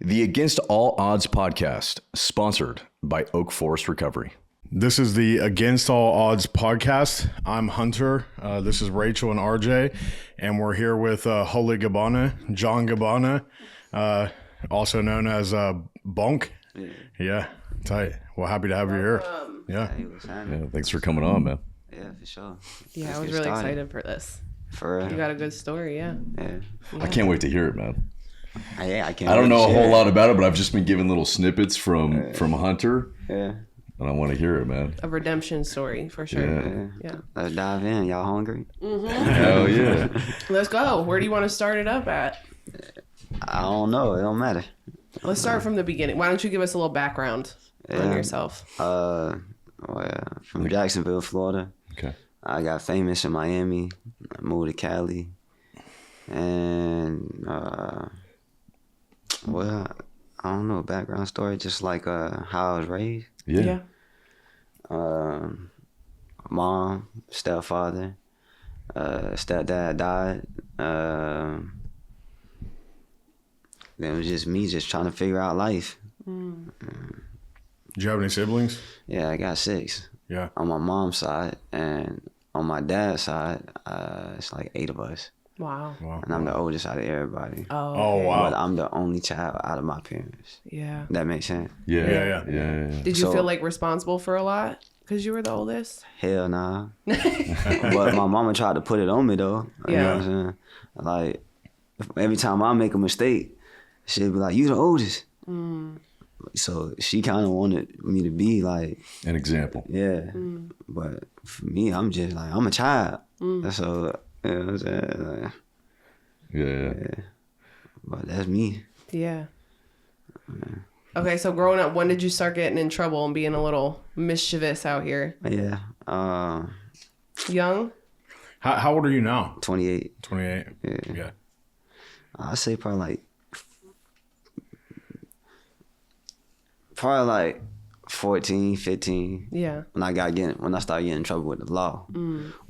The Against All Odds podcast, sponsored by Oak Forest Recovery. This is the Against All Odds podcast. I'm Hunter. This is Rachel and RJ, and we're here with Holy Gabbana, John Gabbana, also known as Boonk. Yeah, tight. Well, happy to have you here. Yeah. Thanks for coming on, man. Yeah, for sure. Yeah, I was really excited for this. For real. You got a good story, yeah. I can't wait to hear it, man. Yeah, I can't. I don't know a whole lot about it, but I've just been given little snippets from Hunter. Yeah. And I want to hear it, man. A redemption story, for sure. Yeah. Let's dive in. Y'all hungry? Hell yeah. Let's go. Where do you want to start it up at? I don't know. It don't matter. Let's start from the beginning. Why don't you give us a little background on yourself? From Jacksonville, Florida. Okay. I got famous in Miami. I moved to Cali. And, well, I don't know, background story, just like how I was raised. Yeah. Mom, stepfather, stepdad died. Then it was just me just trying to figure out life. Do you have any siblings? Yeah, I got 6. Yeah. On my mom's side, and on my dad's side, it's like 8 of us. Wow. And I'm the oldest out of everybody. Oh, wow. But I'm the only child out of my parents. Yeah. That makes sense? Yeah. Did you feel like responsible for a lot because you were the oldest? Hell nah. But my mama tried to put it on me though. You know what I'm saying? Like, every time I make a mistake, she'd be like, "You the oldest." So she kind of wanted me to be like An example. yeah. But for me, I'm just like, I'm a child. So, you know what I'm saying? Like, Yeah. but that's me. Yeah. Okay, so growing up, when did you start getting in trouble and being a little mischievous out here? Yeah. Young? How old are you now? 28. 28. Yeah. Yeah. I'd say probably like 14, 15. Yeah. When I started getting in trouble with the law.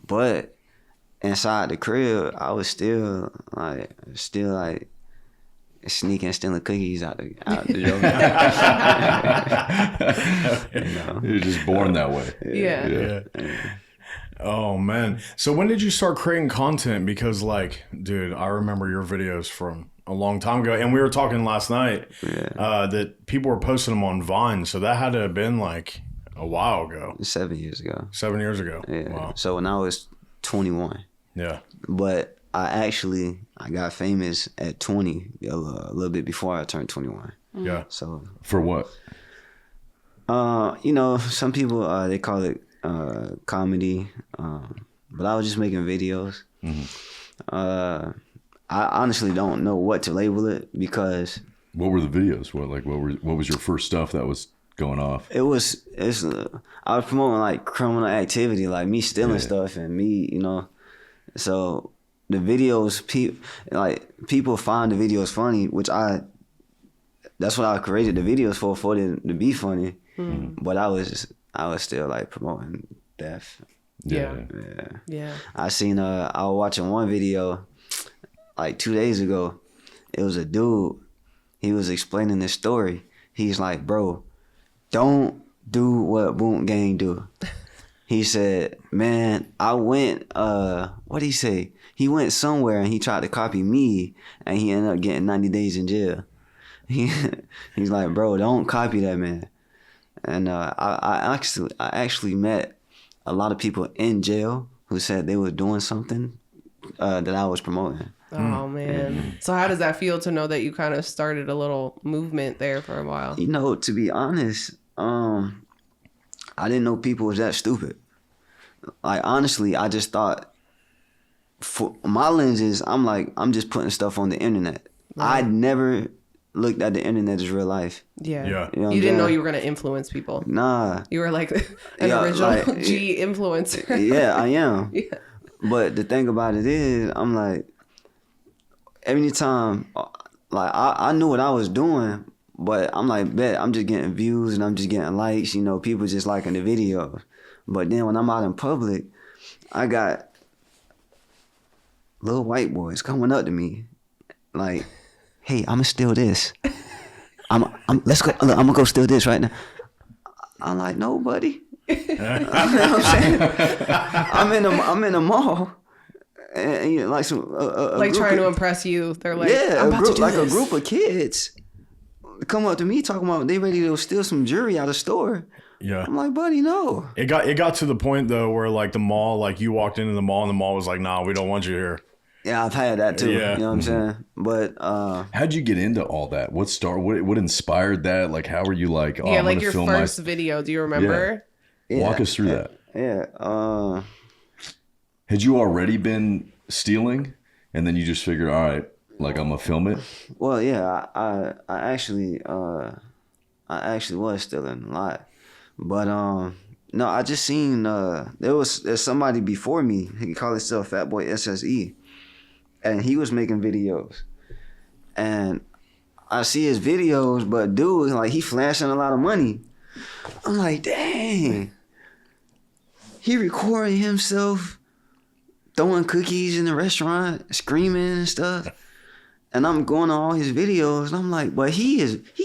But inside the crib, I was still like sneaking, stealing cookies out the door. You're just born that way. Yeah. Oh, man. So when did you start creating content? Because, like, dude, I remember your videos from a long time ago. And we were talking last night that people were posting them on Vine. So that had to have been, like, a while ago. 7 years ago. 7 years ago. Yeah. Wow. So when I was 21. Yeah. But I got famous at 20, a little bit before I turned 21. Yeah. So For what? some people they call it comedy, but I was just making videos. I honestly don't know what to label it because What were the videos? What was your first stuff that was going off? I was promoting like criminal activity, like me stealing stuff and me, so the videos, people find the videos funny, that's what I created the videos for them to be funny. But I was still like promoting death. Yeah. I was watching one video like 2 days ago. It was a dude, he was explaining this story. He's like, "Bro, don't do what Boonk gang do." He said, "Man, I went, what'd he say? He went somewhere and he tried to copy me and he ended up getting 90 days in jail." He's like, "Bro, don't copy that man." And I actually met a lot of people in jail who said they were doing something that I was promoting. Oh, man. So how does that feel to know that you kind of started a little movement there for a while? To be honest, I didn't know people was that stupid. Like, honestly, I just thought, for my lenses, I'm just putting stuff on the internet. Right. I never looked at the internet as real life. Yeah. You didn't know you were going to influence people. Nah. You were like an original G influencer. Yeah, I am. Yeah. But the thing about it is, I'm like, every time, like, I knew what I was doing, but I'm like, bet, I'm just getting views and I'm just getting likes, people just liking the videos. But then when I'm out in public, I got little white boys coming up to me like, "Hey, I'ma steal this." let's go. Look, I'm gonna go steal this right now. I'm like, no, buddy. You know what I'm saying? I'm in the mall, and you know, like some like trying to impress you. They're like, yeah, I'm about to do like this. a group of kids come up to me talking about they ready to steal some jewelry out of the store. Yeah. I'm like, buddy, no. It got to the point though where like the mall, like you walked into the mall and the mall was like, nah, we don't want you here. Yeah, I've had that too. Yeah. You know what I'm saying? But How'd you get into all that? What inspired that? Like, how were you like? Oh, Yeah, I'm like gonna your film first video. Do you remember? Walk us through that. Yeah. Had you already been stealing, and then you just figured, all right, like I'm gonna film it? Well, yeah, I actually was stealing a lot, but no, I just seen there's somebody before me. He called himself Fat Boy SSE, and he was making videos, and I see his videos, but dude, like he flashing a lot of money. I'm like, dang, he recording himself throwing cookies in the restaurant, screaming and stuff. And I'm going on all his videos, and I'm like, but he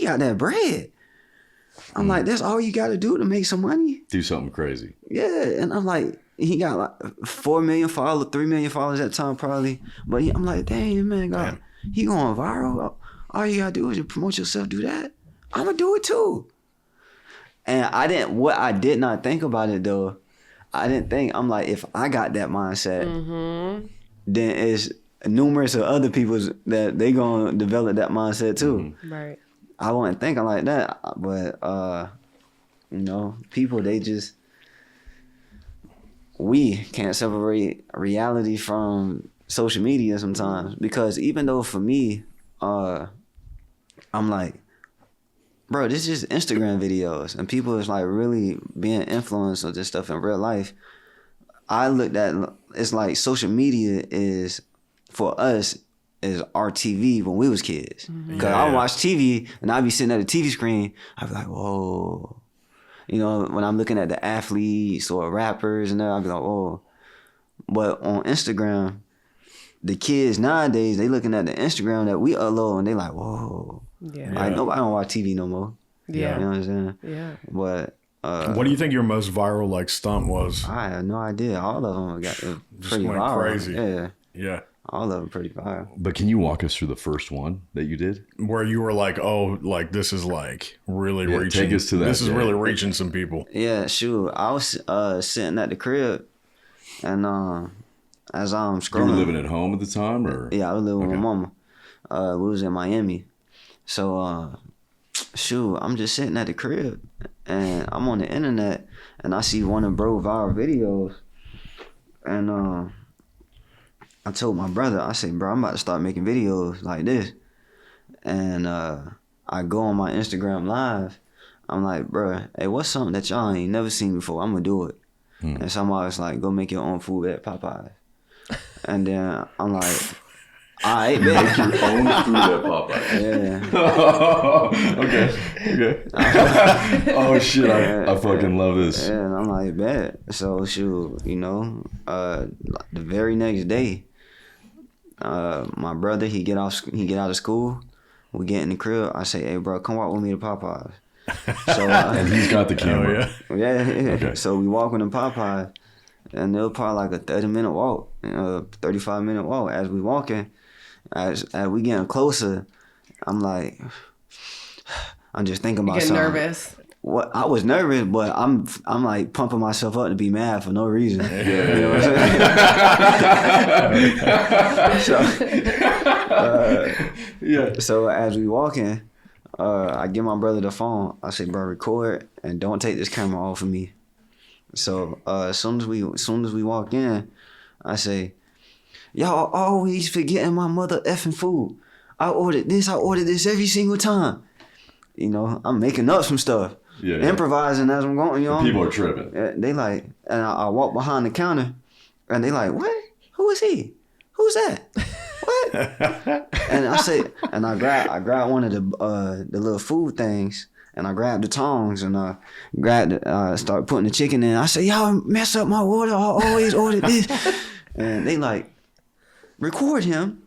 got that bread. I'm like, that's all you got to do to make some money. Do something crazy. Yeah, and I'm like, he got like 4 million followers, 3 million followers at the time probably. But I'm like, dang man, God, he going viral. All you gotta do is promote yourself, do that. I'm gonna do it too. And I did not think about it though. I'm like, if I got that mindset, then it's numerous of other people that they gonna develop that mindset too. Right. I wasn't thinking like that, but you know, people we can't separate reality from social media sometimes, because even though for me, I'm like, bro, this is Instagram videos and people is like really being influenced with this stuff in real life. I looked at it's like social media is for us is our TV when we was kids. Because I watch TV and I'd be sitting at the TV screen, I'd be like, whoa. You know, when I'm looking at the athletes or rappers and that, I'd be like, whoa. But on Instagram, the kids nowadays, they looking at the Instagram that we upload and they like, whoa. Yeah. Like nobody don't watch TV no more. Yeah. You know what I'm saying? Yeah. But What do you think your most viral like stunt was? I have no idea. All of them got pretty went viral. crazy. Yeah. Yeah. All of them pretty viral. But can you walk us through the first one that you did? Where you were like, oh, like this is like really Yeah, reaching. take us to that This is day. really reaching some people. Yeah, sure. I was sitting at the crib and as I'm scrolling. You were living at home at the time, or? Yeah, I was living with Okay. my mama. We was in Miami. So, shoot, I'm just sitting at the crib and I'm on the internet and I see one of bro viral videos. And I told my brother, I said, bro, I'm about to start making videos like this. And I go on my Instagram live. I'm like, bro, hey, what's something that y'all ain't never seen before? I'm going to do it. And somebody was like, go make your own food at Popeyes. And then I'm like, all right, man. Make your own food at Popeyes. Yeah. Okay. Oh shit! I fucking love this. Yeah, and I'm like, bet. So shoot, you know, the very next day, my brother he get out of school. We get in the crib. I say, hey, bro, come walk with me to Popeyes. So And he's got the camera. Oh, yeah. yeah. Okay. So we walk in the Popeyes, and it was probably like a 30-minute walk, 35-minute walk. As we walking, as we getting closer, I'm like, I'm just thinking about You get something. nervous. What I was nervous, but I'm like pumping myself up to be mad for no reason. You know what I'm saying? Yeah. So as we walking, I give my brother the phone. I say, bro, record and don't take this camera off of me. So as soon as we walk in, I say, y'all always forgetting my mother effing food. I ordered this every single time. You know, I'm making up some stuff. Yeah. Improvising as I'm going, you know. People are tripping. They like, and I walk behind the counter, and they like, what? Who is he? Who's that? What? And I say, and I grab one of the little food things, and I grab the tongs, and I start putting the chicken in. I say, y'all mess up my order. I always order this. And they like, record him.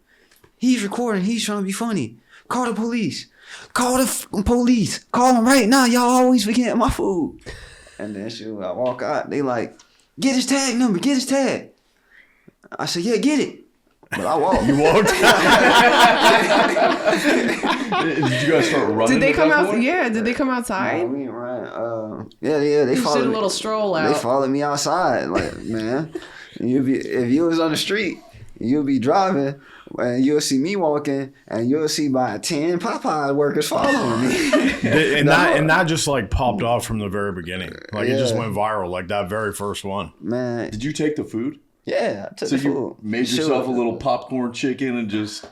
He's recording. He's trying to be funny. call the police. Call the police. Call them right now. Y'all always forgetting my food. And then shoot, I walk out. They like, get his tag number. Get his tag. I said, yeah, get it. But I walked. You walked. Did you guys start running? Did they at come that out? point? Yeah. Did they come outside? We ain't right. Yeah. They You followed did a me. little stroll They out. followed me outside. Like, man, if you was on the street, you'll be driving, and you'll see me walking, and you'll see about 10 Popeye workers following me. and that just like popped off from the very beginning. Like it just went viral, like that very first one. Man, Did you take the food? yeah, I took So the you food. made yourself a little popcorn chicken and just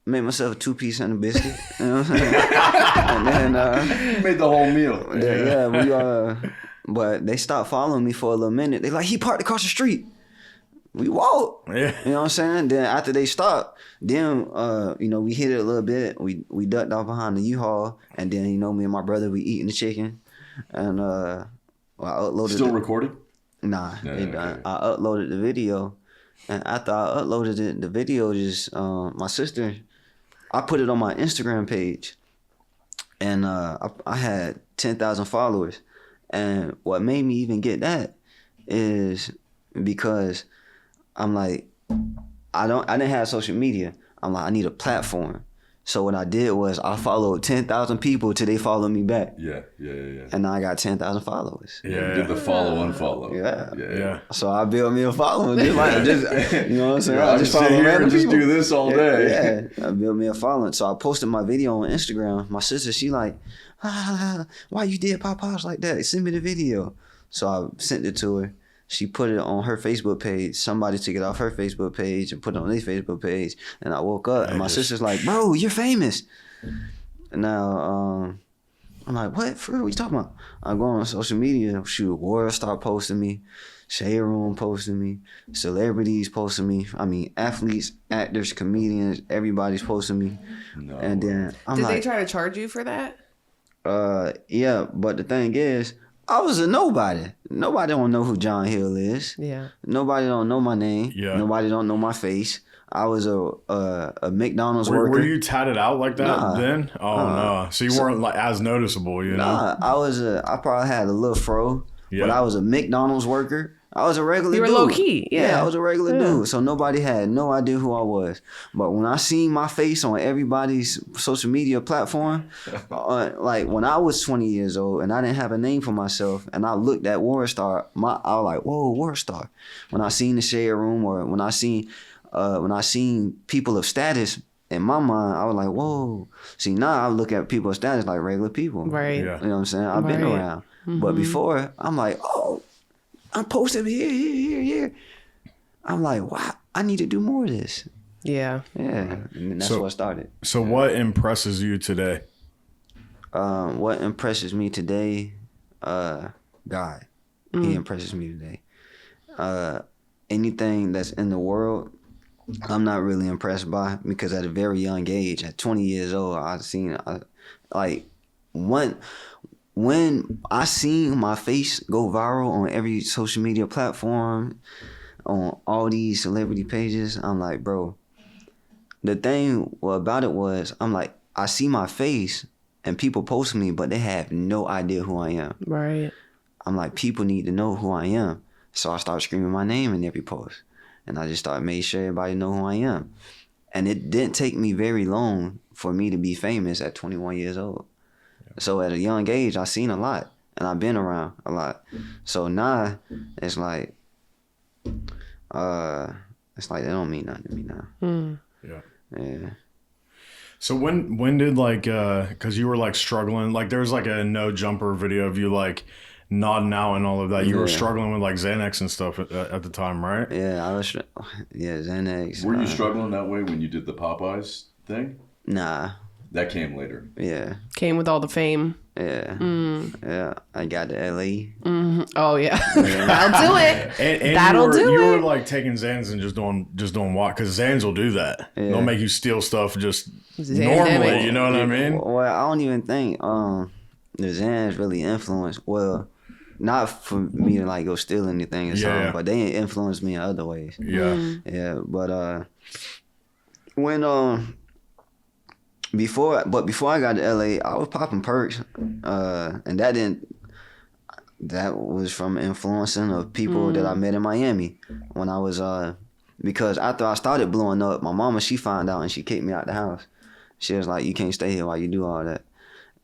Made myself a 2-piece and a biscuit. You know what I'm saying? And then you made the whole meal. but they stopped following me for a little minute. They like, he parked across the street. We walked. Yeah. You know what I'm saying? Then after they stopped, then we hit it a little bit. We ducked off behind the U-Haul, and then me and my brother, we eating the chicken, and I uploaded. Still recording? Nah, No, they okay. done. I uploaded the video, and after I uploaded it, the video just my sister, I put it on my Instagram page, and I had 10,000 followers, and what made me even get that is because I'm like, I didn't have social media. I'm like, I need a platform. So what I did was I followed 10,000 people till they followed me back. Yeah. And now I got 10,000 followers. You did the follow, unfollow. Yeah. So I built me a following. You know what I'm saying? I just sit here and just do this all day. Yeah, I built me a following. So I posted my video on Instagram. My sister, she like, why you did Popeyes like that? Send me the video. So I sent it to her. She put it on her Facebook page. Somebody took it off her Facebook page and put it on their Facebook page. And I woke up and my sister's like, bro, you're famous. And now I'm like, what? For real? What you talking about? I go on social media. Shoot, World start posting me. Shade Room posting me. Celebrities posting me. I mean, athletes, actors, comedians, everybody's posting me. No. And then I'm Did like, they try to charge you for that? yeah, but the thing is, I was a nobody. Nobody don't know who John Hill is. Yeah. Nobody don't know my name. Yeah. Nobody don't know my face. I was a McDonald's worker. Were you tatted out like that Nah. then? Oh no! So you weren't like as noticeable, you know? Nah, I probably had a little fro, Yeah. but I was a McDonald's worker. I was a regular You were dude. low key, yeah. I was a regular Yeah. dude. So nobody had no idea who I was. But when I seen my face on everybody's social media platform, like when I was 20 years old and I didn't have a name for myself and I looked at Warstar, I was like, whoa, Warstar. When I seen the Shade Room or when I seen people of status, in my mind, I was like, whoa. See, now I look at people of status like regular people. Right. Yeah. You know what I'm saying? I've been Right. around. But before, I'm like, oh, I'm posted here. I'm like, wow, I need to do more of this. Yeah. Yeah. And that's So- what started. So what impresses you today? What impresses me today, God. He impresses me today. Anything that's in the world, I'm not really impressed by, because at a very young age, at 20 years old, when I seen my face go viral on every social media platform, on all these celebrity pages, I'm like, bro, the thing about it was, I'm like, I see my face and people post me, but they have no idea who I am. Right. I'm like, people need to know who I am. So I started screaming my name in every post. And I just started making sure everybody know who I am. And it didn't take me very long for me to be famous at 21 years old. So at a young age, I seen a lot. And I've been around a lot. So now, it's like it don't mean nothing to me now. Yeah. Yeah. So when did because you were like struggling, like there was like a no jumper video of you like nodding out and all of that. You were Yeah. struggling with like Xanax and stuff at the time, right? Yeah, Xanax. Were you struggling that way when you did the Popeyes thing? Nah. That came later. Yeah. Came with all the fame. Yeah. Yeah. I got to LA. Oh yeah. That'll do it. And That'll you do were it. like taking Xans and just doing what? Because Xans will do that. Yeah. They'll make you steal stuff just Xandemic. normally. You know what I mean? Well, I don't even think the Xans really influenced. Well, not for me to like go steal anything or something, Yeah. but they influenced me in other ways. Yeah. Yeah, but when before I got to LA, I was popping perks, and that was from influencing of people that I met in Miami when I was because after I started blowing up, my mama, she found out and she kicked me out the house. She was like, "You can't stay here while you do all that,"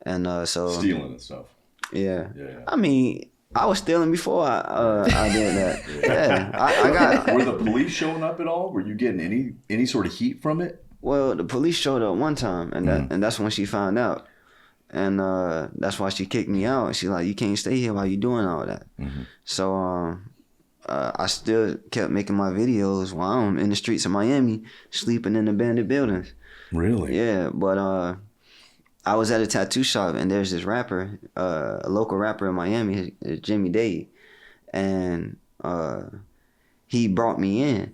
and so Stealing and stuff. Yeah. Yeah. I mean, I was stealing before I did that. Yeah, I got. Were the police showing up at all? Were you getting any sort of heat from it? Well, the police showed up one time, and that's when she found out, and that's why she kicked me out. She like, you can't stay here while you doing all that. Mm-hmm. So I still kept making my videos while I'm in the streets of Miami, sleeping in abandoned buildings. Really? Yeah, but I was at a tattoo shop, and there's this rapper, a local rapper in Miami, Jimmy Day, and he brought me in.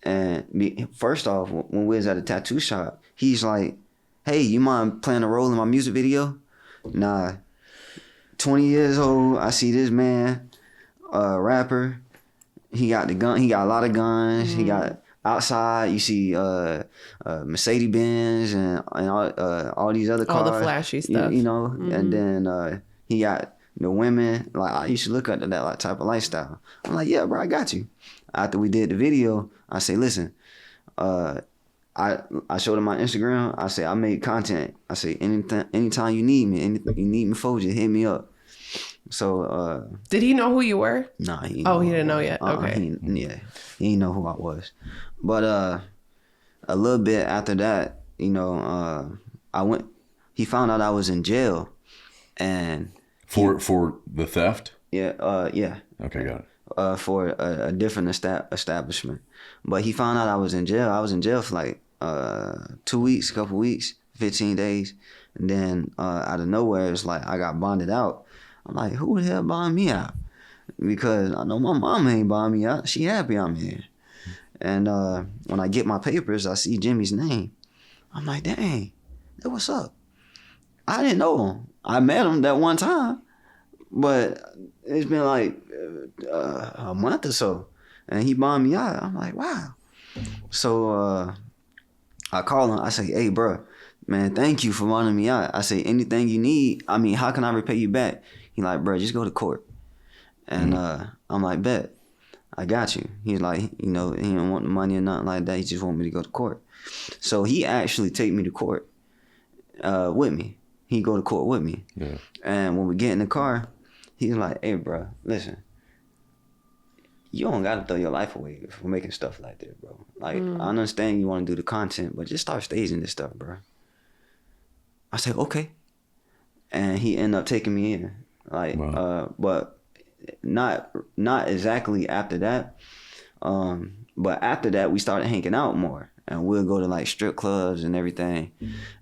And first off, when we was at a tattoo shop, he's like, "Hey, you mind playing a role in my music video?" Nah. 20 years old, I see this man, rapper. He got the gun. He got a lot of guns. He got outside. You see Mercedes Benz and all these other cars. All the flashy stuff. You know, and then he got the women. Like, I used to look up to that like type of lifestyle. I'm like, yeah, bro, I got you. After we did the video, I say, listen, I showed him my Instagram. I say, I made content. I say, anytime you need me, anything you need me for, just hit me up. So did he know who you were? Nah, he didn't know yet. Okay. He didn't know who I was. But a little bit after that, you know, he found out I was in jail, and for the theft. Yeah. Okay, got it. For a different establishment, but he found out I was in jail. I was in jail for like 2 weeks, couple weeks, 15 days, and then out of nowhere, it's like I got bonded out. I'm like, who the hell bonded me out? Because I know my mom ain't bonded me out. She happy I'm here. And when I get my papers, I see Jimmy's name. I'm like, dang, hey, what's up? I didn't know him. I met him that one time, but it's been like a month or so, and he bonded me out. I'm like, wow. So I call him. I say, hey, bro, man, thank you for bonding me out. I say, anything you need, I mean, how can I repay you back? He like, bro, just go to court. And I'm like, bet, I got you. He's like, you know, he don't want the money or nothing like that. He just want me to go to court. So he actually take me to court with me. He go to court with me. Yeah. And when we get in the car, he's like, hey, bro, listen, you don't got to throw your life away for making stuff like this, bro. Like, I understand you want to do the content, but just start staging this stuff, bro. I said, okay. And he ended up taking me in. Like, wow. But not exactly after that. But after that, we started hanging out more. And we'll go to like strip clubs and everything.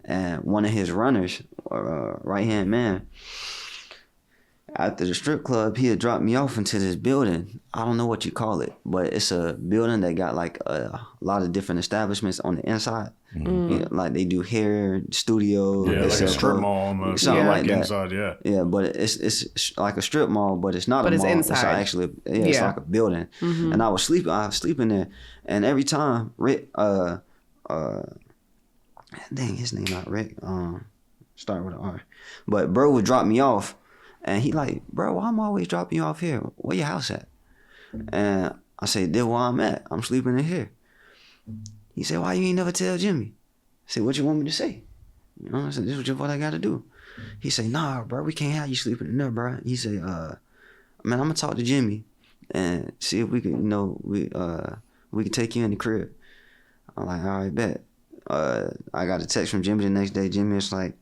And one of his runners, right-hand man, after the strip club, he had dropped me off into this building. I don't know what you call it, but it's a building that got like a lot of different establishments on the inside. Mm-hmm. You know, like they do hair, studio. Yeah, like a strip mall almost. Something like that. Inside, yeah. Yeah, but it's like a strip mall, but it's not a mall. Inside. It's actually, it's like a building. Mm-hmm. And I was sleeping there. And every time Rick, dang, his name not Rick, start with an R. But bro would drop me off. And he like, bro, why I'm always dropping you off here? Where your house at? And I said, this where I'm at. I'm sleeping in here. He said, why you ain't never tell Jimmy? I said, what you want me to say? You know, I said, this is what I got to do. He said, nah, bro, we can't have you sleeping in there, bro. He said, man, I'm going to talk to Jimmy and see if we can, you know, we can take you in the crib. I'm like, all right, bet. I got a text from Jimmy the next day. Jimmy was like,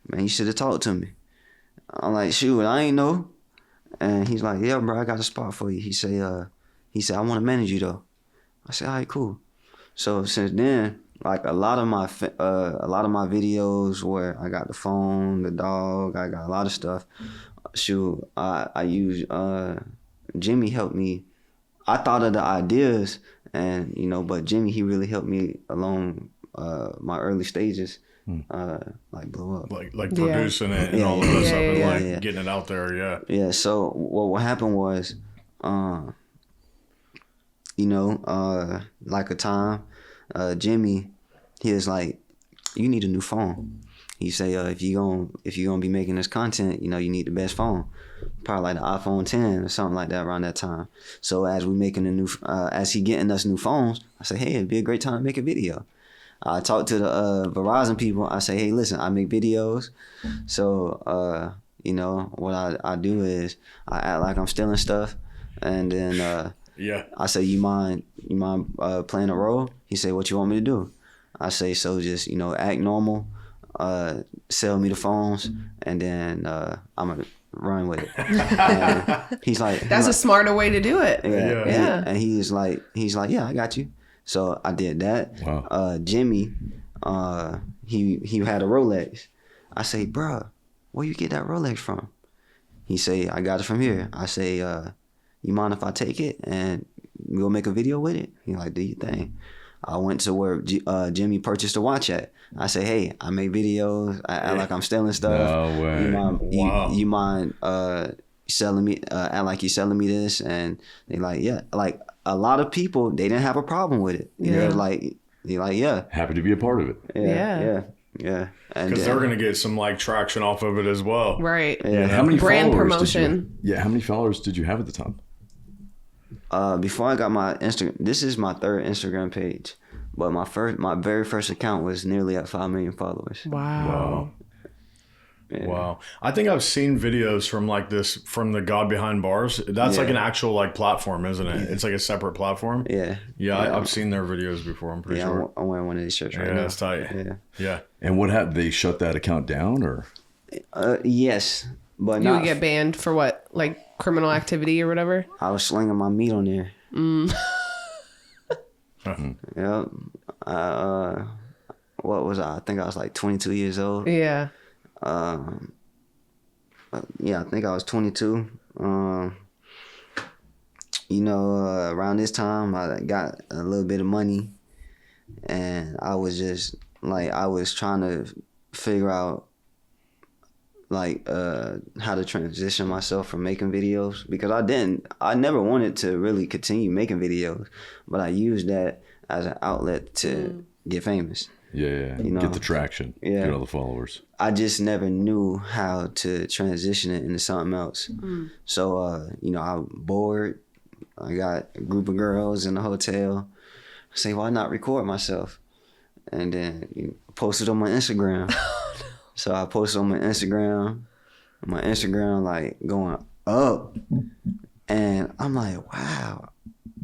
man, you should have talked to me. I'm like, shoot, I ain't know. And he's like, yeah, bro, I got a spot for you. He said, I want to manage you though. I said, all right, cool. So since then, like a lot of my videos where I got the phone, the dog, I got a lot of stuff. Shoot, I use Jimmy helped me. I thought of the ideas, and you know, but Jimmy, he really helped me along my early stages. Like blow up, like producing it and all of that stuff, and getting it out there. Yeah. So what happened was, you know, like a time, Jimmy, he was like, you need a new phone. He say, if you gonna be making this content, you need the best phone, probably like the iPhone 10 or something like that around that time. So as we making as he getting us new phones, I say, hey, it'd be a great time to make a video. I talk to the Verizon people. I say, hey, listen, I make videos, so what I do is I act like I'm stealing stuff, and then I say, you mind playing a role? He say, what you want me to do? I say, so just act normal. Sell me the phones, and then I'm gonna run with it. And he's like, that's a smarter way to do it. Yeah. And he's like, yeah, I got you. So I did that. Wow. Jimmy, he had a Rolex. I say, bruh, where you get that Rolex from? He say, I got it from here. I say, you mind if I take it and we'll make a video with it? He like, do your thing. I went to where Jimmy purchased a watch at. I say, hey, I make videos. I act like I'm stealing stuff. No way. You mind selling me? Act like you selling me this? And they like, yeah. Like a lot of people, they didn't have a problem with it. Yeah. They're like, yeah. Happy to be a part of it. Yeah. Because they're gonna get some like traction off of it as well. Right. Yeah. How many Brand followers promotion. How many followers did you have at the time? Before I got my Instagram, this is my third Instagram page, but my very first account was nearly at 5 million followers. Wow. Yeah. Wow. I think I've seen videos from the God Behind Bars. That's like an actual like platform, isn't it? It's like a separate platform. Yeah. I've seen their videos before. I'm pretty sure. I'm wearing one of these shirts right now. Yeah, that's tight. Yeah. And what happened? They shut that account down, or? Yes, but You not. would get banned for what? Like criminal activity or whatever? I was slinging my meat on there. Yep. What was I? I think I was like 22 years old. Yeah. Yeah, I think I was 22. Around this time, I got a little bit of money, and I was just like, I was trying to figure out how to transition myself from making videos, because I never wanted to really continue making videos, but I used that as an outlet to get famous. Yeah. Get the traction. Yeah. Get all the followers. I just never knew how to transition it into something else. So, I'm bored. I got a group of girls in the hotel. I say, why not record myself? And then post it on my Instagram. So I posted on my Instagram like going up. And I'm like, wow.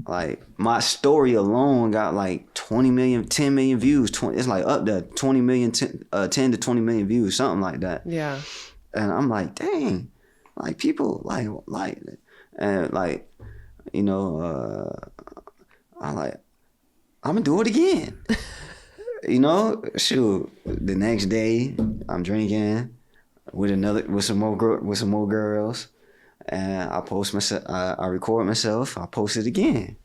Like my story alone got like 10 million views. It's like up there, 20 million, 10 to 20 million views, something like that. Yeah. And I'm like, dang, like people like, and like, I'm like, I'm gonna do it again. Shoot. The next day, I'm drinking with some more girls. And I record myself, I post it again.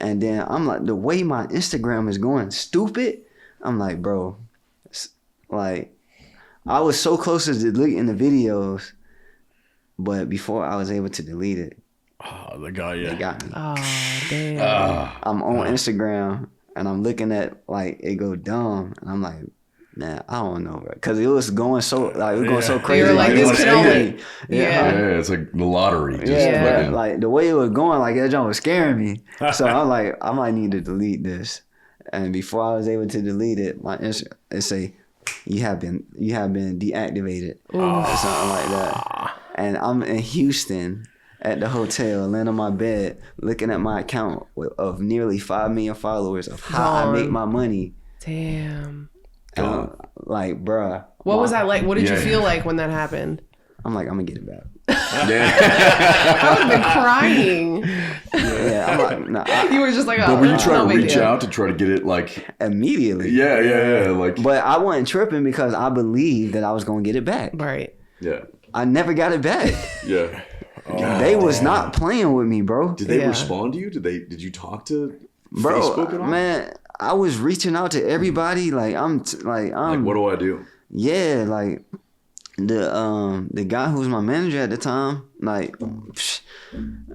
And then I'm like, the way my Instagram is going stupid, I'm like, bro, like, I was so close to deleting the videos, but before I was able to delete it, they got you. They got me. Oh, damn. I'm on Instagram, and I'm looking at, like, it go dumb, and I'm like, nah, I don't know, bro. Because it was going so crazy. You were like, this could only... Yeah, it's like the lottery. Like the way it was going, like that joint was scaring me. So I'm like, I might need to delete this. And before I was able to delete it, my Instagram, it say, you have been deactivated or something like that. And I'm in Houston at the hotel, laying on my bed, looking at my account of nearly 5 million followers of how I make my money. Damn. Like, bruh. What was that like? What did you feel like when that happened? I'm like, I'm gonna get it back. I would have been crying. I'm like, nah, You were just like, but were you trying to reach out to try to get it like immediately? Yeah. Like, but I wasn't tripping because I believed that I was gonna get it back. Right. Yeah. I never got it back. Yeah. They was not playing with me, bro. Did they respond to you? Did you talk to bro, Facebook at all? Man, I was reaching out to everybody. Like I'm like, what do I do? Yeah, like the guy who was my manager at the time, like,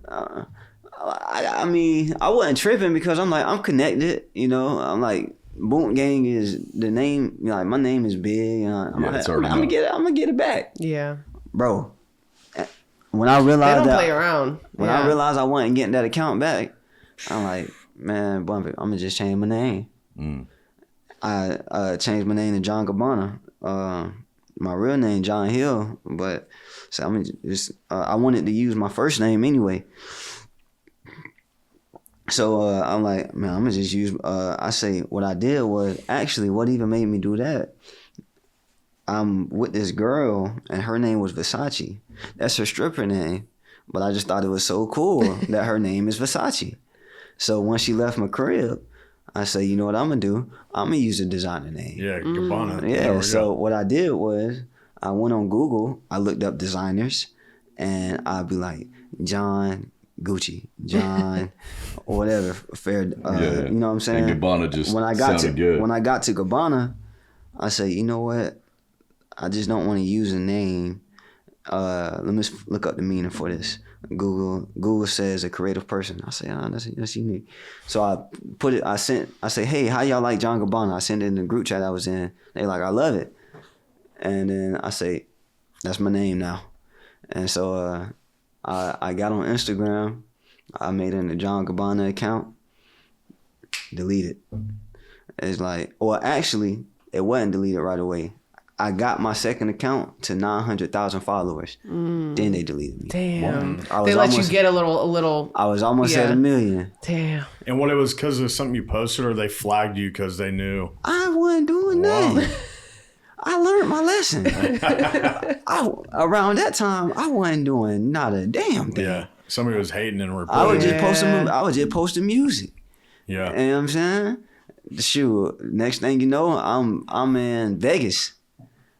I mean, I wasn't tripping because I'm like, I'm connected, I'm like, Boonk Gang is the name. Like my name is big. I'm gonna get it back. Yeah. Bro. When I They realized don't play around. When I realized I wasn't getting that account back, I'm like, man, bump it. I'm gonna just change my name. I changed my name to John Gabbana. My real name John Hill, but so I'm just I wanted to use my first name anyway. So I'm like, man, I'm gonna just use. I say what I did was actually what even made me do that. I'm with this girl and her name was Versace. That's her stripper name, but I just thought it was so cool that her name is Versace. So once she left my crib, I say, you know what I'm gonna do? I'm gonna use a designer name. Yeah, Gabbana. Yeah. So what I did was I went on Google. I looked up designers, and I'd be like John Gucci, John, or whatever. Fair. You know what I'm saying? And Gabbana just sounded good. When I got to Gabbana, I say, you know what? I just don't want to use a name. Let me look up the meaning for this. Google says a creative person. I say, that's unique. So I put it. I say, hey, how y'all like John Gabbana? I sent it in the group chat I was in. They like, I love it. And then I say, that's my name now. And so I got on Instagram. I made it in the John Gabbana account. Delete it. It's like, well, actually, it wasn't deleted right away. I got my second account to 900,000 followers. Then they deleted me. Damn. They let you get a little. I was almost at 1 million. Damn. And what it was because of something you posted, or they flagged you because they knew? I wasn't doing nothing. I learned my lesson. Around that time, I wasn't doing not a damn thing. Yeah. Somebody was hating and reporting. I was just posting music. Yeah. You know what I'm saying? Shoot. Next thing you know, I'm in Vegas.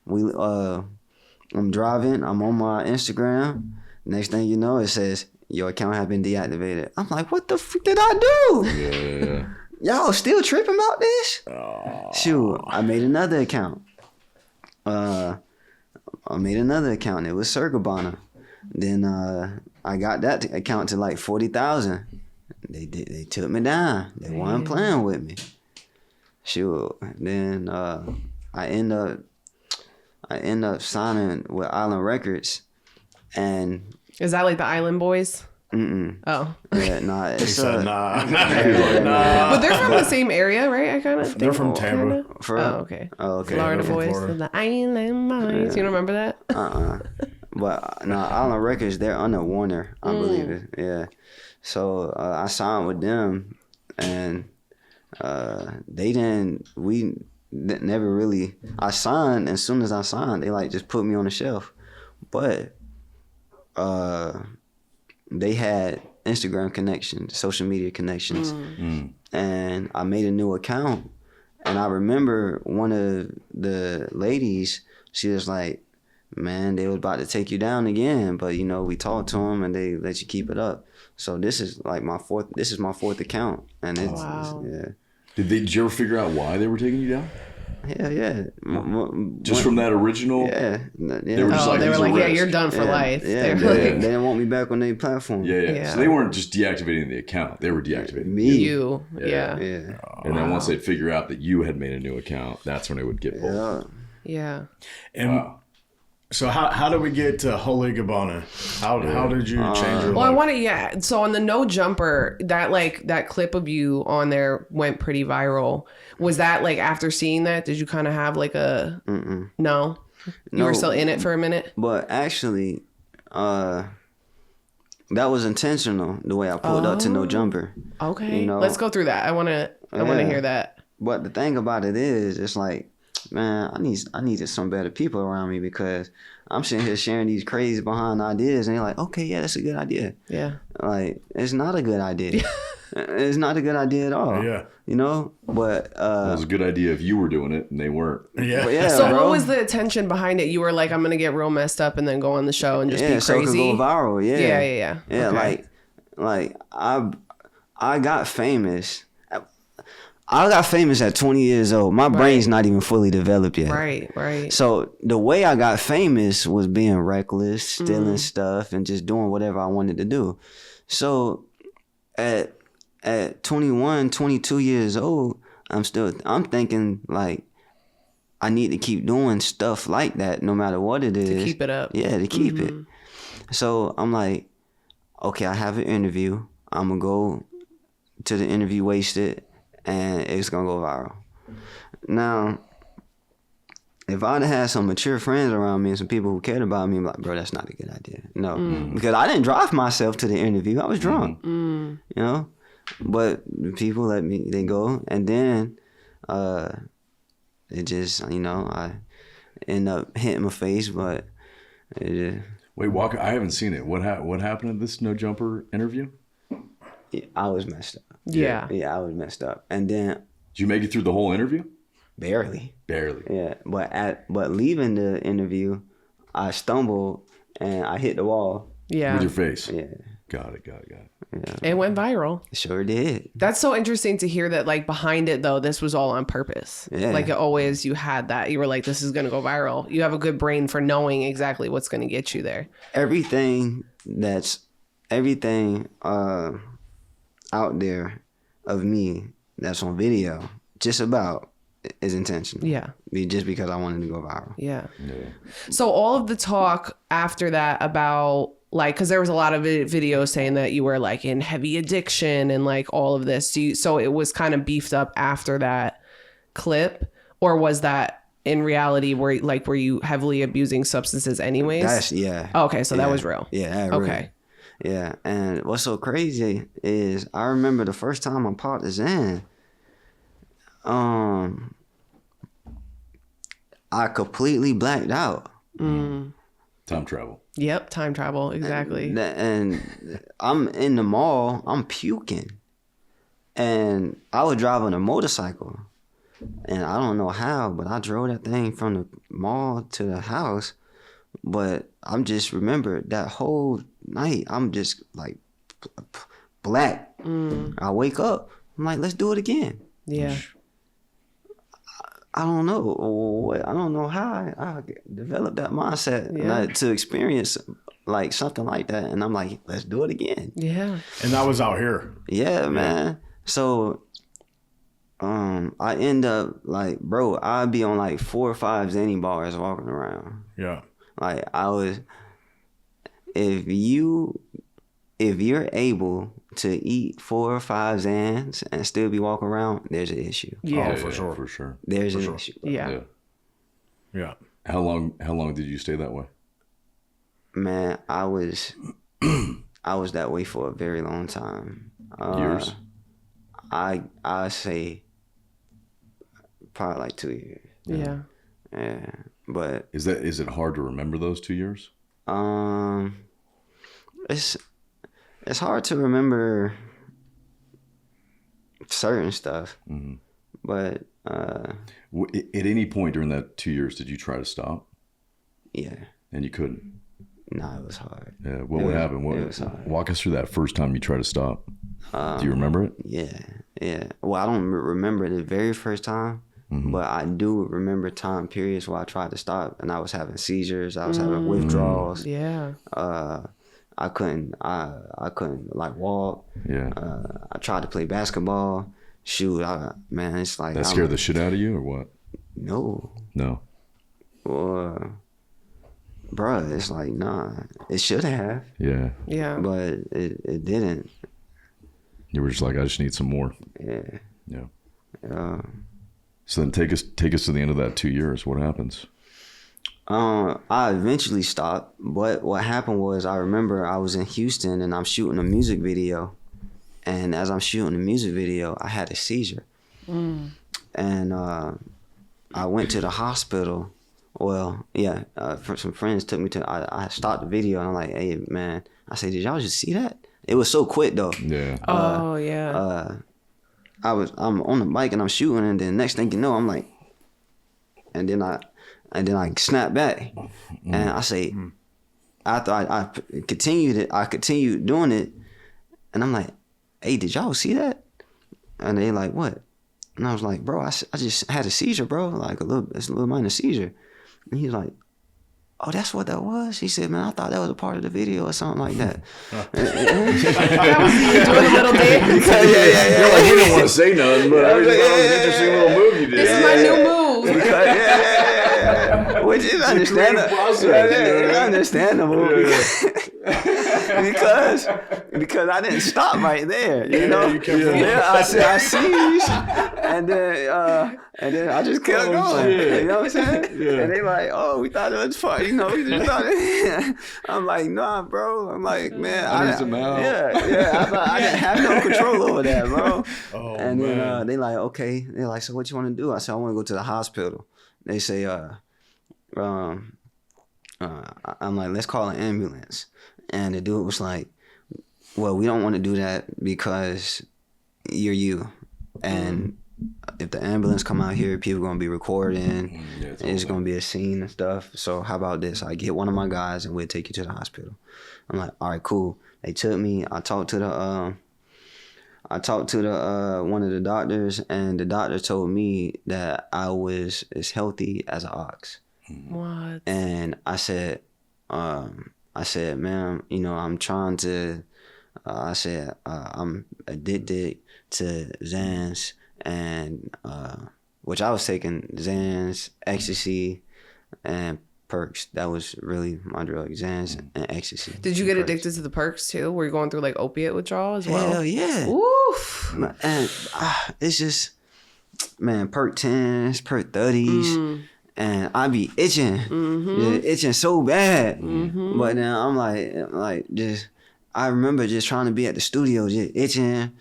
I'm driving. I'm on my Instagram. Next thing you know, it says your account has been deactivated. I'm like, what the fuck did I do? Yeah. Y'all still tripping about this? Shoot, I made another account. It was Sir Gabbana. Then I got that account to like 40,000. They took me down. They weren't playing with me. Shoot. Then I end up signing with Island Records, and is that like the Island Boys? Oh. Yeah, nah. It's nah. But they're from the same area, right? I kind of. They're from Tampa. Okay. Florida Boys, the Island Boys. You don't remember that? But no, Island Records, they're under Warner, I believe it. Yeah. So I signed with them, and we never really. I signed, and as soon as I signed, they like just put me on the shelf, but they had Instagram connections, social media connections, and I made a new account. And I remember one of the ladies, she was like, man, they was about to take you down again, but we talked to them and they let you keep it up. So this is like my fourth account, and it's yeah. Did you ever figure out why they were taking you down? Hell yeah. Just from that original? Yeah. They were just yeah, you're done for life. Yeah, they didn't want me back on their platform. Yeah. So they weren't just deactivating the account. They were deactivating me. You. Yeah. And then once they'd figure out that you had made a new account, that's when it would get pulled. Yeah. And so how did we get to Holy Gabbana? How did you change your life? So on the No Jumper, that clip of you on there went pretty viral. Was that like after seeing that, did you kind of have like a No? You were still in it for a minute? But actually, that was intentional, the way I pulled up to No Jumper. Okay. Let's go through that. I wanna hear that. But the thing about it is, it's like, man, I needed some better people around me, because I'm sitting here sharing these crazy behind ideas, and they're like, okay, yeah, that's a good idea. Yeah. Like, it's not a good idea. It's not a good idea at all. Yeah. But it was a good idea if you were doing it and they weren't. Yeah. So what was the intention behind it? You were like, I'm gonna get real messed up and then go on the show and just be crazy. So it could go viral. Yeah. Yeah. Okay. Like I got famous. I got famous at 20 years old. My brain's not even fully developed yet. Right. So the way I got famous was being reckless, stealing stuff, and just doing whatever I wanted to do. So at 21, 22 years old, I'm thinking like I need to keep doing stuff like that no matter what it is. To keep it up. Yeah, to keep it. So I'm like, okay, I have an interview. I'm going to go to the interview wasted, and it's going to go viral. Now, if I'd had some mature friends around me and some people who cared about me, I'm like, bro, that's not a good idea. No, because I didn't drive myself to the interview. I was drunk, you know. But people let me, they go, and then it just, you know, I end up hitting my face, but it just, Wait, Walker, I haven't seen it. What happened at this No Jumper interview? I was messed up. Yeah. Yeah, I was messed up. And then Did you make it through the whole interview? barely. Barely. Yeah, but leaving the interview, I stumbled and I hit the wall. Yeah. With your face. Yeah, Got it. It went viral. sure did. That's so interesting to hear that, like, behind it, though, this was all on purpose. Yeah. Like, it always, you had that. You were like, this is going to go viral. You have a good brain for knowing exactly what's going to get you there. Everything out there of me that's on video, just about, is intentional. Yeah. Just because I wanted to go viral. Yeah. Yeah. So all of the talk after that about, like, because there was a lot of videos saying that you were, like, in heavy addiction and, like, all of this. So it was kind of beefed up after that clip? Or was that in reality were you heavily abusing substances anyways? That's, yeah. Okay, so that was real. Yeah, Okay. real. Yeah, and what's so crazy is I remember the first time I popped this in, I completely blacked out. Time travel. Yep, time travel, exactly. And I'm in the mall, I'm puking. And I was driving a motorcycle. And I don't know how, but I drove that thing from the mall to the house. But I'm just remember that whole night, I'm just like black. I wake up, I'm like, let's do it again. Yeah. I don't know. I don't know how I developed that mindset to experience like something like that. And I'm like, let's do it again. Yeah. And that was out here. Yeah, man. So I end up like, bro, I'd be on like 4 or 5 Xanny bars walking around. Yeah. Like I was, if you're able to eat 4 or 5 Xans and still be walking around, there's an issue. Yeah. Oh, for sure. For sure. There's an issue. Yeah. Yeah. How long did you stay that way? Man, I was that way for a very long time. Years? I say probably like 2 years. Yeah. Yeah, but Is it hard to remember those 2 years? it's hard to remember certain stuff, but At any point during that 2 years, did you try to stop? yeah, And you couldn't? no, it was hard. Yeah. What would happen? it was hard. Walk us through that first time you tried to stop. Do you remember it? Yeah. Well, I don't remember the very first time, but I do remember time periods where I tried to stop, and I was having seizures. I was having withdrawals. Yeah. I couldn't like walk. Yeah. I tried to play basketball. Shoot, man, it's like That scared the shit out of you, or what? No, No. bruh, it's like nah. It should have, Yeah. Yeah. but it didn't. You were just like, I just need some more. Yeah. Yeah. So then take us to the end of that 2 years. What happens? I eventually stopped, but what happened was I remember I was in Houston and I'm shooting a music video, and as I'm shooting the music video, I had a seizure, and I went to the hospital. Well, yeah, some friends took me to. I stopped the video and I'm like, hey man, I said, did y'all just see that? It was so quick though. Yeah. Oh, yeah. I'm on the bike and I'm shooting, and then next thing you know, I'm like, and then I snap back, and I say, after I continued it, I continued doing it, and I'm like, hey, did y'all see that? And they like, what? And I was like, bro, I just had a seizure, bro, like it's a little minor seizure. And he's like, oh, that's what that was? He said, man, I thought that was a part of the video or something like that. That was you doing a little dance. You're like, you didn't want to say nothing, but I was like, oh, it was an interesting little move you did. This is my new move. Which is understandable. Understandable. Because I didn't stop right there, you know. I sneezed, and then I just kept going. You know what I'm saying? Yeah. And they like, oh, we thought it was fun, you know. We just thought it. I'm like, nah, bro. I'm like, man, I didn't have no control over that, bro. Oh, and then they like, okay. They're like, so what you want to do? I said, I want to go to the hospital. They say, I'm like, let's call an ambulance. And the dude was like, well, we don't want to do that because you're you. And if the ambulance come out here, people going to be recording. It's going to be a scene and stuff. So how about this? I get one of my guys and we'll take you to the hospital. I'm like, all right, cool. They took me. I talked to one of the doctors, and the doctor told me that I was as healthy as an ox. What? And I said, ma'am, you know, I'm trying to, I'm addicted to Xans, and, which I was taking Xans, ecstasy, and perks. That was really my drug, Xans and ecstasy. Did you get addicted to the perks too? Were you going through like opiate withdrawal as well? Hell yeah. Oof. And it's just, man, perk 10s, perk 30s. And I be itching, itching so bad. But then I'm like, just, I remember just trying to be at the studio, just itching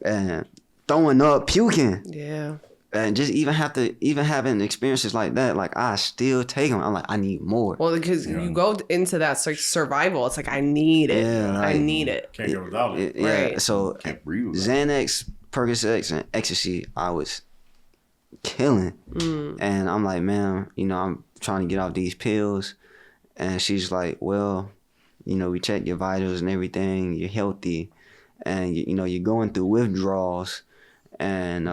and throwing up, puking. Yeah. And just even having experiences like that, like I still take them. I'm like, I need more. Well, because you go into that survival, it's like I need it. Yeah, like, I need it. Can't go without it. Yeah. Right. So Xanax, Percocet, and ecstasy, I was killing. And I'm like, man, you know, I'm trying to get off these pills. And she's like, well, you know, we checked your vitals and everything. You're healthy, and you know, you're going through withdrawals, and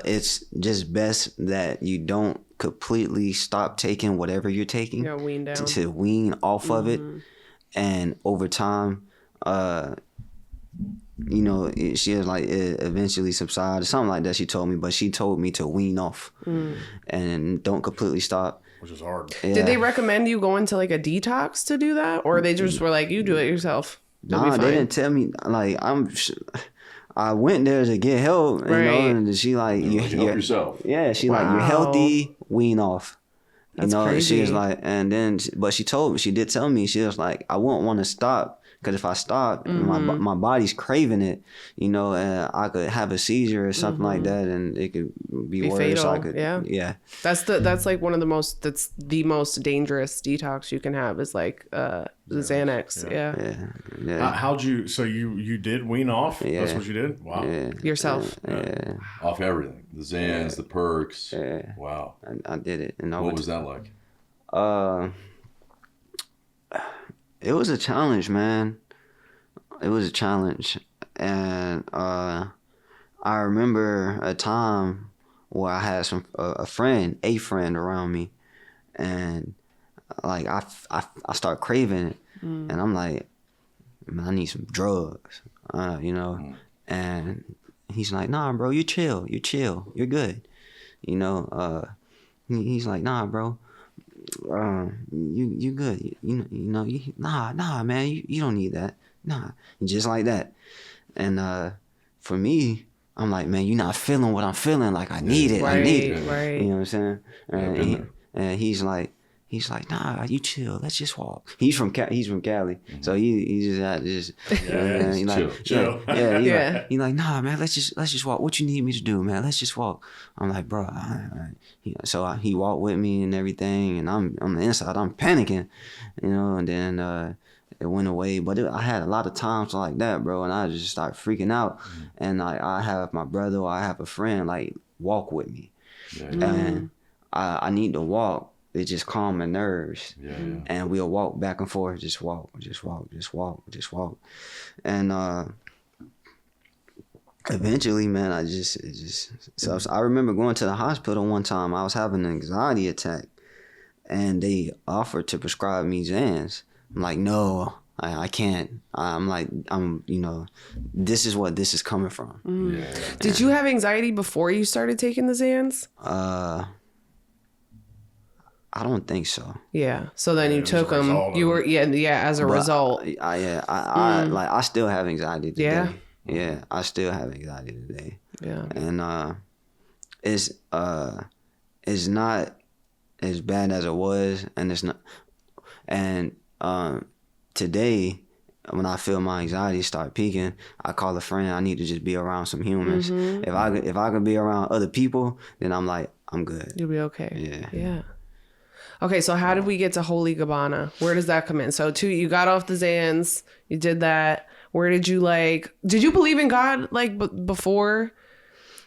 it's just best that you don't completely stop taking whatever you're taking. Yeah, wean down. To wean off of it. And over time, you know, she was like, it eventually subsided, something like that she told me, but she told me to wean off and don't completely stop. Which is hard. Yeah. Did they recommend you going to like a detox to do that? Or they just were like, you do it yourself? Nah, they didn't tell me. Like, I went there to get help, you know, and she like, you help yourself. Yeah, she like, you're healthy, wean off. That's you know, crazy. she was like, and then, but she did tell me, she was like, I won't want to stop, because if I stop, my body's craving it, you know, and I could have a seizure or something like that, and it could be worse. fatal. I could, yeah. That's like one of the most dangerous detox you can have is like the Xanax. Yeah. How'd you? So you did wean off? Yeah. That's what you did. Wow. Yeah. Yourself. Yeah. Off everything. The Xans, the perks. Yeah. Wow. I did it. And what was that like? It was a challenge, man. It was a challenge. And I remember a time where I had a friend around me, and like I start craving it, and I'm like, man, I need some drugs, you know. And he's like, nah, bro, you chill, you're good, you know. He's like, nah, bro, you good, you know, nah, man, you don't need that, nah, just like that. And for me, I'm like, man, you're not feeling what I'm feeling. Like, I need it. Right, I need it. right. You know what I'm saying? And he's like, nah, you chill. Let's just walk. He's from Cali, so he just had this. He's like, chill. He's like, nah, man, let's just walk. What you need me to do, man? Let's just walk. I'm like, bro. So he walked with me and everything, and I'm on the inside. I'm panicking, you know. And then it went away, but I had a lot of times like that, bro, and I just start freaking out. And I have my brother or I have a friend like walk with me, and I need to walk. It just calm my nerves, and we'll walk back and forth, just walk. And eventually, man, so I remember going to the hospital one time. I was having an anxiety attack, and they offered to prescribe me Xans. I'm like, no, I can't. This is what this is coming from. Did you have anxiety before you started taking the Xans? I don't think so. Yeah. So then you took a them. result You of were as a But result. I still have anxiety today. Yeah? Yeah, I still have anxiety today. Yeah. And it's not as bad as it was, and it's not. And today, when I feel my anxiety start peaking, I call a friend. I need to just be around some humans. If I could be around other people, then I'm like, I'm good. You'll be okay. Yeah. Yeah. Okay, so how did we get to Holy Gabbana? Where does that come in? So you got off the Xans, you did that. Where did you did you believe in God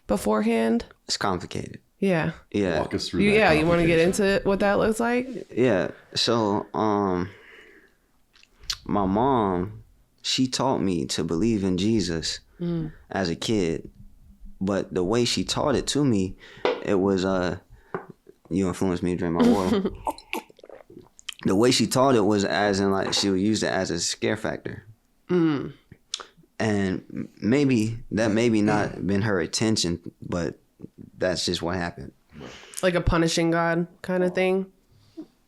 beforehand? It's complicated. Yeah. Yeah. Walk us through You that. want to get complication. into what that looks like? Yeah. So my mom, she taught me to believe in Jesus as a kid. But the way she taught it to me, it was you influenced me to drink my water. The way she taught it was as in like she would use it as a scare factor. And maybe not been her intention, but that's just what happened. Like a punishing God kind of thing?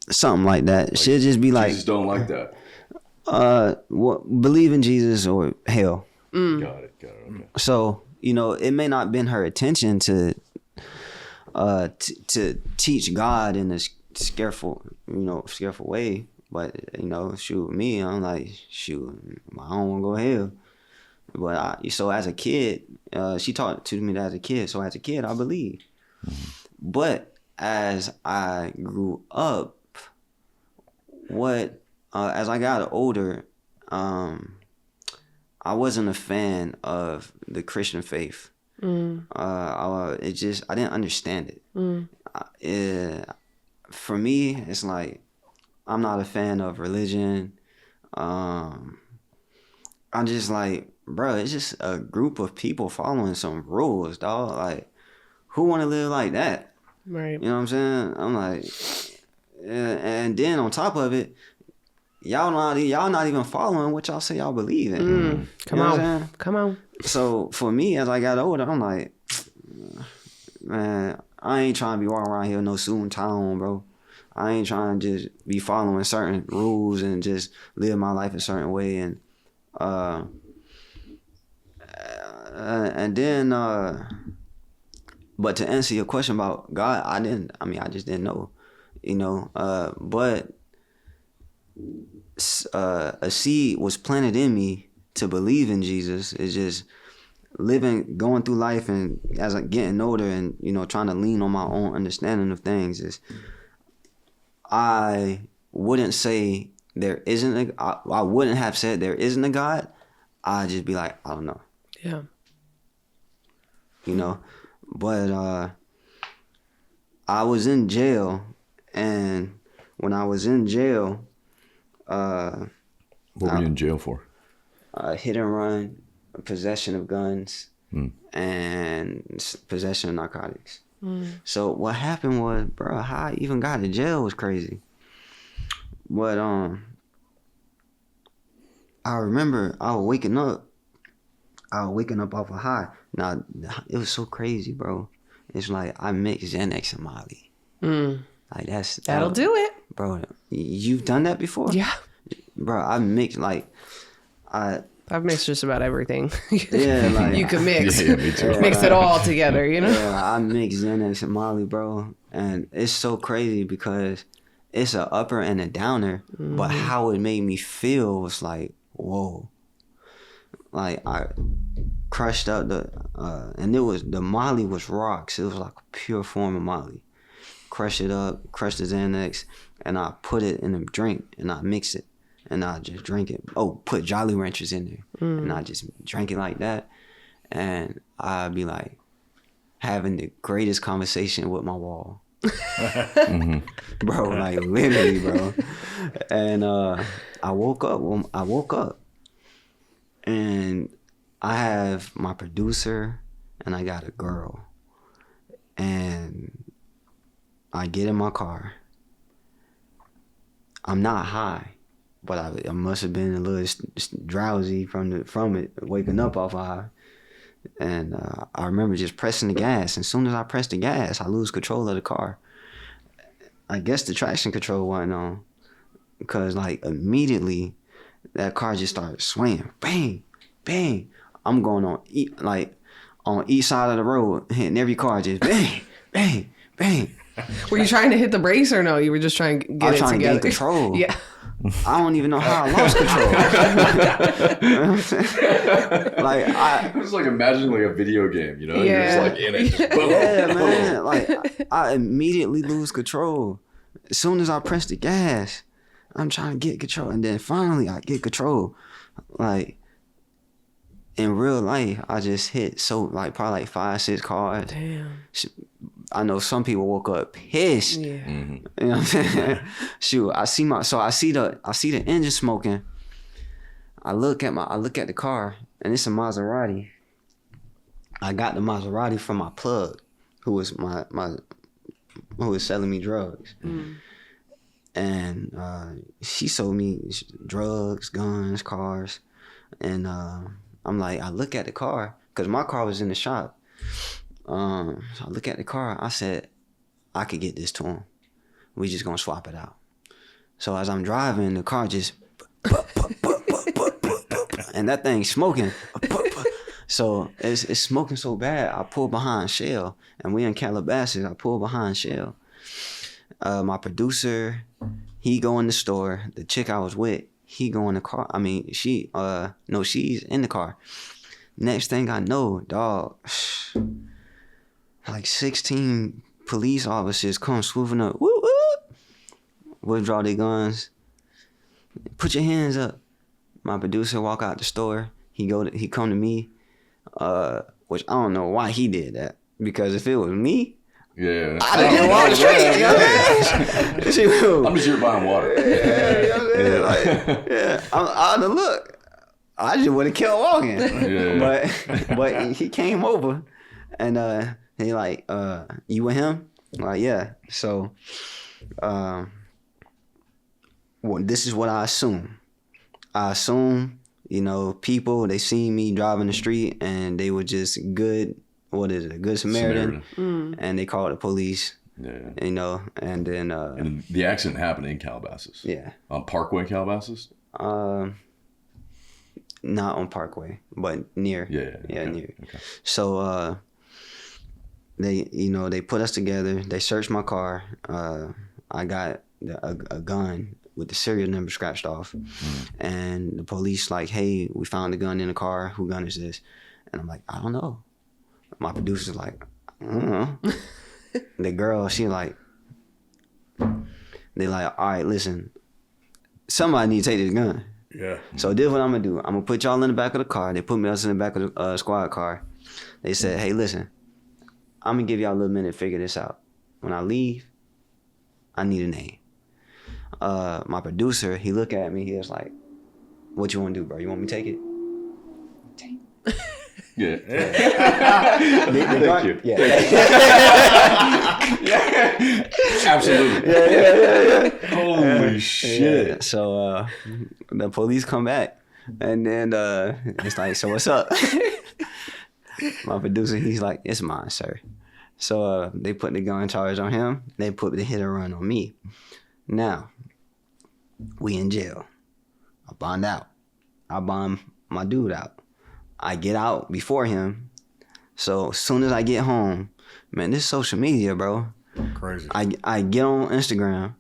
Something like that. She'll just be like, Jesus don't like that. believe in Jesus or hell. Got it. Okay. So, it may not been her intention to teach God in a scareful way, but shoot, me, I'm like, shoot, I don't want to go to hell. But so as a kid, she taught to me that as a kid. So as a kid, I believed. But as I grew up, as I got older, I wasn't a fan of the Christian faith. I didn't understand it. For me, it's like, I'm not a fan of religion. I'm just like, bro, it's just a group of people following some rules, dog. Like, who want to live like that? Right. You know what I'm saying? I'm like, and then on top of it, y'all not even following what y'all say y'all believe in. Come on. So for me, as I got older, I'm like, man, I ain't trying to be walking around here no suit and tie on, bro. I ain't trying to just be following certain rules and just live my life a certain way. And then, but to answer your question about God, I just didn't know, but a seed was planted in me to believe in Jesus. It's just going through life, and as I'm getting older and, trying to lean on my own understanding of things, I wouldn't say there isn't I wouldn't have said there isn't a God. I'd just be like, I don't know. Yeah. But I was in jail, and when I was in jail, What were you in jail for? hit and run, possession of guns, and possession of narcotics. So what happened was, bro, how I even got to jail was crazy. But I remember I was waking up off a high. Now, it was so crazy, bro. It's like I mixed Xanax and Molly. Like That'll do it. Bro, you've done that before? Yeah. Bro, I mixed I've mixed just about everything. Yeah, like, you can mix. Yeah, me too. Mix it all together, Yeah, I mixed Xanax and Molly, bro. And it's so crazy because it's a upper and a downer, but how it made me feel was like, whoa. Like, I crushed up and the Molly was rocks. It was like a pure form of Molly. Crushed it up, crushed the Xanax, and I put it in a drink, and I mix it. And I just drink it. Oh, put Jolly Ranchers in there. And I just drank it like that. And I'd be like having the greatest conversation with my wall. Bro, like literally, bro. And I woke up. And I have my producer and I got a girl. And I get in my car I'm not high, but I must have been a little drowsy from it, waking up off of high. And I remember just pressing the gas. And as soon as I press the gas, I lose control of the car. I guess the traction control wasn't on, because like immediately that car just started swaying. Bang, bang. I'm going on each side of the road, hitting every car, just bang, bang, bang. Were you trying to hit the brakes or no? You were just trying to get it together? I was trying to gain control. Yeah. I don't even know how I lost control. You know what I'm saying? Like I was like imagining like a video game, you know? Yeah. You're just like in it. Just boom. Yeah, man. Like I immediately lose control. As soon as I press the gas, I'm trying to get control, and then finally I get control. Like in real life, I just hit probably 5-6 cars. Damn. I know some people woke up pissed. Yeah. Mm-hmm. You know what I'm saying? Shoot, I see the engine smoking. I look at the car, and it's a Maserati. I got the Maserati from my plug, who was who was selling me drugs. Mm. And she sold me drugs, guns, cars. And I'm like, I look at the car, because my car was in the shop. So I look at the car. I said, I could get this to him. We just gonna swap it out. So as I'm driving, the car just and that thing's smoking. So it's smoking so bad. I pull behind Shell, and we in Calabasas. I pull behind Shell. My producer, he go in the store. The chick I was with, he go in the car. I mean, she's in the car. Next thing I know, dog, like 16 police officers come swooping up. Woo woo! Withdraw their guns. Put your hands up. My producer walk out the store. He come to me, which I don't know why he did that, because if it was me, Yeah. I'd have get walk the street. You know what I mean? I'm just here buying water. Yeah, you know what I'm saying? Like, I'd have looked. I just would have kept walking. Yeah. But he came over, and he like, you with him? I'm like, yeah. So, well, this is what I assume. I assume, people, they see me driving the street and they were just good. What is it? A good Samaritan. And they called the police. Yeah. And then. And the accident happened in Calabasas. Yeah. On Parkway, Calabasas. Not on Parkway, but near. Yeah. Yeah, okay. near. Okay. So they put us together. They searched my car. I got a gun with the serial number scratched off, and the police like, hey, we found the gun in the car. Who gun is this? And I'm like, I don't know. My producer's like, I don't know. The girl, she like, they like, all right, listen, somebody need to take this gun. Yeah. So this is what I'm gonna do. I'm gonna put y'all in the back of the car. They put us in the back of the squad car. They said, hey, listen, I'm gonna give y'all a little minute to figure this out. When I leave, I need a name. My producer, he looked at me. He was like, what you want to do, bro? You want me to take it? Yeah. Thank you. Yeah. Absolutely. Yeah. Holy shit. Yeah. So the police come back, and then it's like, so what's up? My producer, he's like, it's mine, sir. So they put the gun charge on him. They put the hit and run on me. Now, we in jail. I bond out. I bond my dude out. I get out before him. So as soon as I get home, man, this social media, bro. Crazy. I get on Instagram,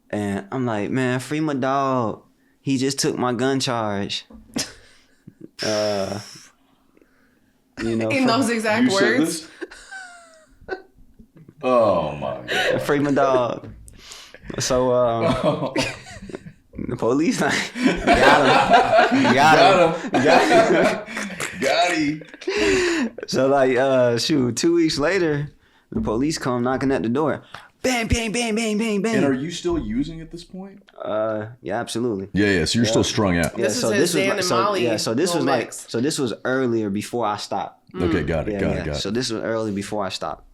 and I'm like, man, free my dog. He just took my gun charge. In those exact You said words. this? Oh my god. Free my dog. So the police like got him. So like 2 weeks later, the police come knocking at the door. Bang, bang, bang, bang, bang, bang. And are you still using at this point? Yeah, absolutely. Yeah. So you're still strung out. Yeah, This is his Dan and Molly so this was little like mix. so this was earlier before I stopped. Okay, got it. So this was early before I stopped.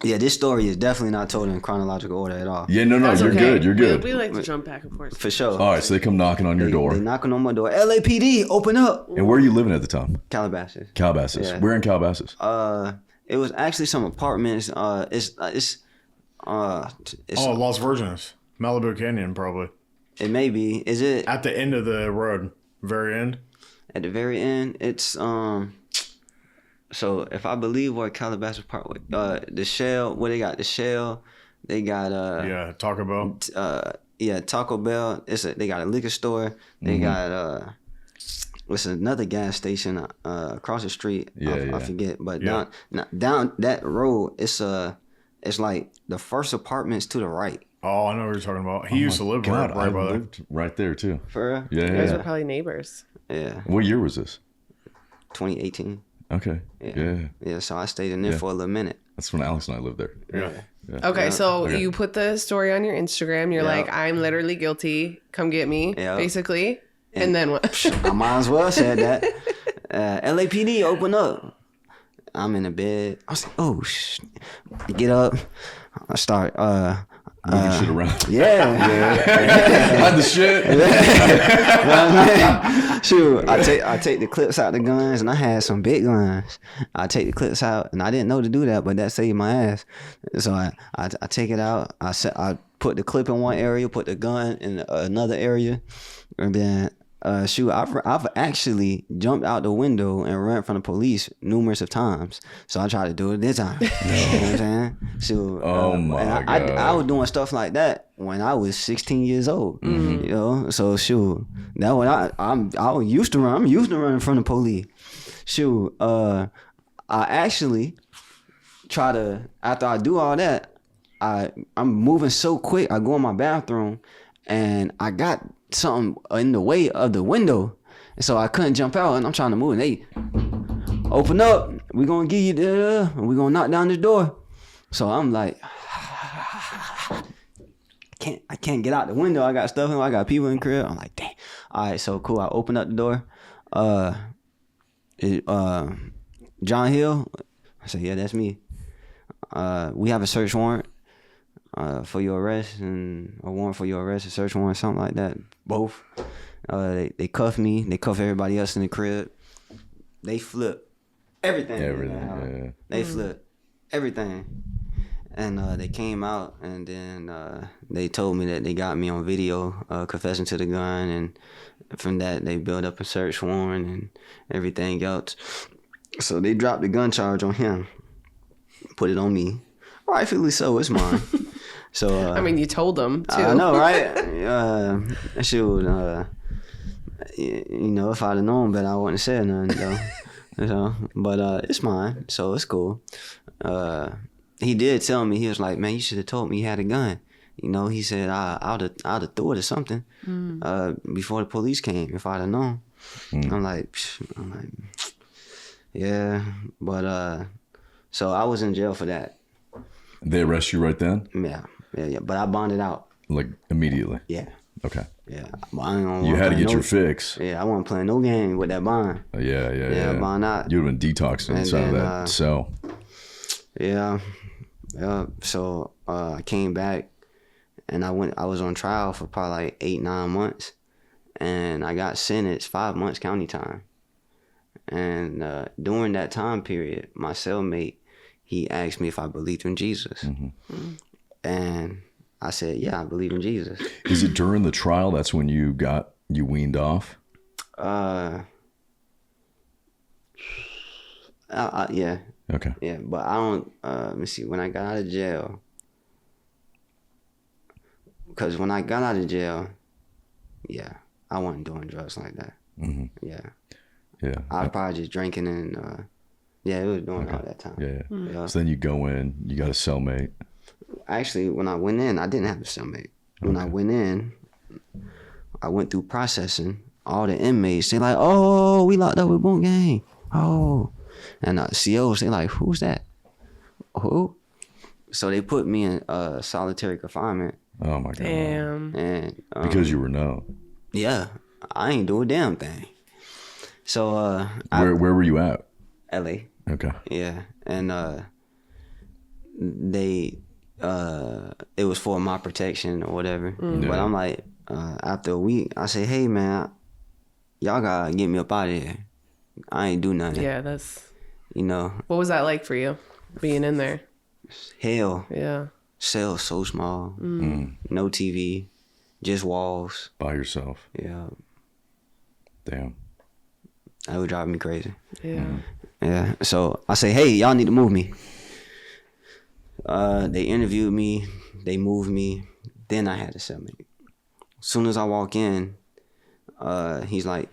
Yeah, this story is definitely not told in chronological order at all. Yeah, no, That's you're okay. good. You're good. We like to jump back and forth. For sure. All right, so they come knocking on your door. They knocking on my door. LAPD, open up. And where are you living at the time? Calabasas. Calabasas. Yeah. Where in Calabasas? It was actually some apartments. It's Las Virgenes, Malibu Canyon, probably it may be. Is it at the end of the road, very end. at the very end? It's So if I believe where Calabasas Parkway, the Shell, what they got? The Shell, they got Yeah, Taco Bell. Taco Bell. They got a liquor store. They got it's another gas station across the street. I forget, but down that road, it's like the first apartments to the right. Oh, I know what you're talking about. He used to live right by there. lived right there too. For real? Yeah, You guys yeah. were probably neighbors. Yeah. What year was this? 2018. Okay. Yeah. Yeah, so I stayed in there for a little minute. That's when Alex and I lived there. Yeah. Okay, so you put the story on your Instagram. You're Yeah. like, I'm literally guilty. Come get me, Yeah. basically. And then what? I might as well said that. LAPD, open up. I'm in the bed. I was like, oh, get up. I start. Moving shit around. Yeah. Hide the shit. Shoot, I take the clips out the guns, and I had some big guns. I take the clips out, and I didn't know to do that, but that saved my ass. So I take it out. I put the clip in one area, put the gun in another area, and then I've actually jumped out the window and ran from the police numerous of times. So I tried to do it this time. You know what I'm saying? Shoot, Oh my God. I was doing stuff like that when I was 16 years old. Mm-hmm. You know, so shoot, that what I was used to run. I'm used to running from the police. Shoot, I actually try to, after I do all that, I'm moving so quick. I go in my bathroom and I got something in the way of the window, and so I couldn't jump out, and I'm trying to move, and they open up, we gonna give you the, we gonna knock down this door. So I'm like, I can't get out the window. I got stuff in, I got people in the crib. I'm like, dang. All right, so cool. I open up the door. John Hill. I said, yeah, that's me. We have a search warrant for your arrest, and a warrant for your arrest, a search warrant, something like that. Both. They cuff me. They cuff everybody else in the crib. They flip everything. Yeah. They flip everything. And they came out, and then they told me that they got me on video confessing to the gun, and from that they built up a search warrant and everything else. So they dropped the gun charge on him, put it on me. Rightfully so, it's mine. So I mean, you told them too. I know, right? Shoot, you know, if I'd have known better, I wouldn't have said nothing though. So, but it's mine, so it's cool. He did tell me, he was like, man, you should have told me you had a gun. You know, he said I'd have threw it or something before the police came if I'd have known. I'm like, yeah, but so I was in jail for that. They arrest you right then? Yeah. But I bonded out. Like immediately? Yeah. Okay. Yeah. I ain't You had to get your fix. Yeah, I wasn't playing no game with that bond. Yeah. Bond out. You would have been detoxed inside of that cell. Yeah. So I came back, and I was on trial for probably like 8-9 months, and I got sentenced 5 months county time. And during that time period, my cellmate, he asked me if I believed in Jesus. And I said, yeah, I believe in Jesus. Is it during the trial that's when you weaned off? Yeah. Okay. Yeah, but I don't, let me see, when I got out of jail, because when I got out of jail, yeah, I wasn't doing drugs like that. Yeah. I was probably just drinking and, it was doing all that time. Yeah. So then you go in, you got a cellmate. Actually, when I went in, I didn't have a cellmate. When I went in, I went through processing. All the inmates, they like, oh, we locked up with Boonk gang. Oh. And COs, they like, who's that? Who? So they put me in solitary confinement. Oh my God. Damn. And Because you were known. yeah, I ain't do a damn thing. So Where were you at? LA. Okay. Yeah. And they it was for my protection or whatever. But I'm like, after a week, I say, hey man, y'all gotta get me up out of here. I ain't do nothing. Yeah, that's. You know, What was that like for you, being in there? hell. Yeah. Cell so small. No TV, just walls. By yourself. Yeah, Damn. that would drive me crazy. Yeah. Yeah. So I say, hey, y'all need to move me. They interviewed me. They moved me. Then I had a cellmate. As soon as I walk in, he's like,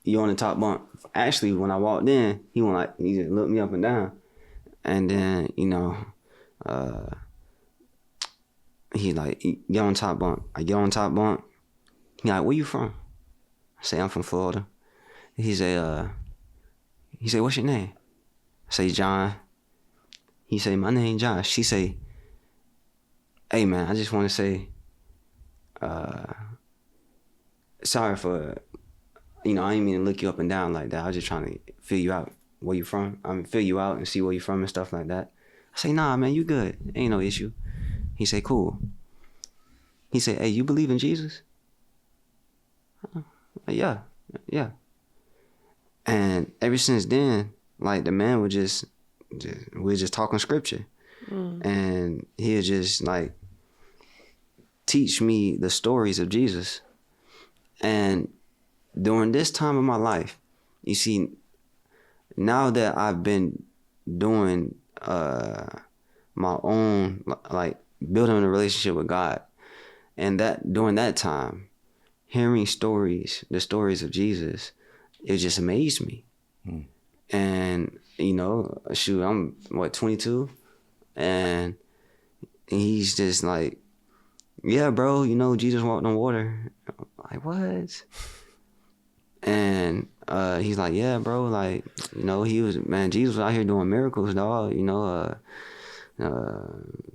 you on the top bunk. Actually, when I walked in, he just looked me up and down. And then, you know, he's like, get on top bunk. I get on top bunk. He like, where you from? I say, I'm from Florida. He say, what's your name? I say, John. He say, my name Josh. He say, hey man, I just want to say, sorry for, you know, I didn't mean to look you up and down like that. I was just trying to feel you out, where you from. I mean, feel you out and see where you from and stuff like that. I say, nah, man, you good. Ain't no issue. He say, cool. He say, hey, you believe in Jesus? Yeah. And ever since then, like the man would we were just talking scripture. And he'd just like teach me the stories of Jesus. And during this time of my life, you see, now that I've been doing my own, like building a relationship with God, and that during that time, hearing the stories of Jesus, it just amazed me. And, you know, shoot, I'm 22, and he's just like, yeah, bro, you know, Jesus walked on water. I'm like, what? And he's like, yeah, bro, like, you know, Jesus was out here doing miracles, dog, you know,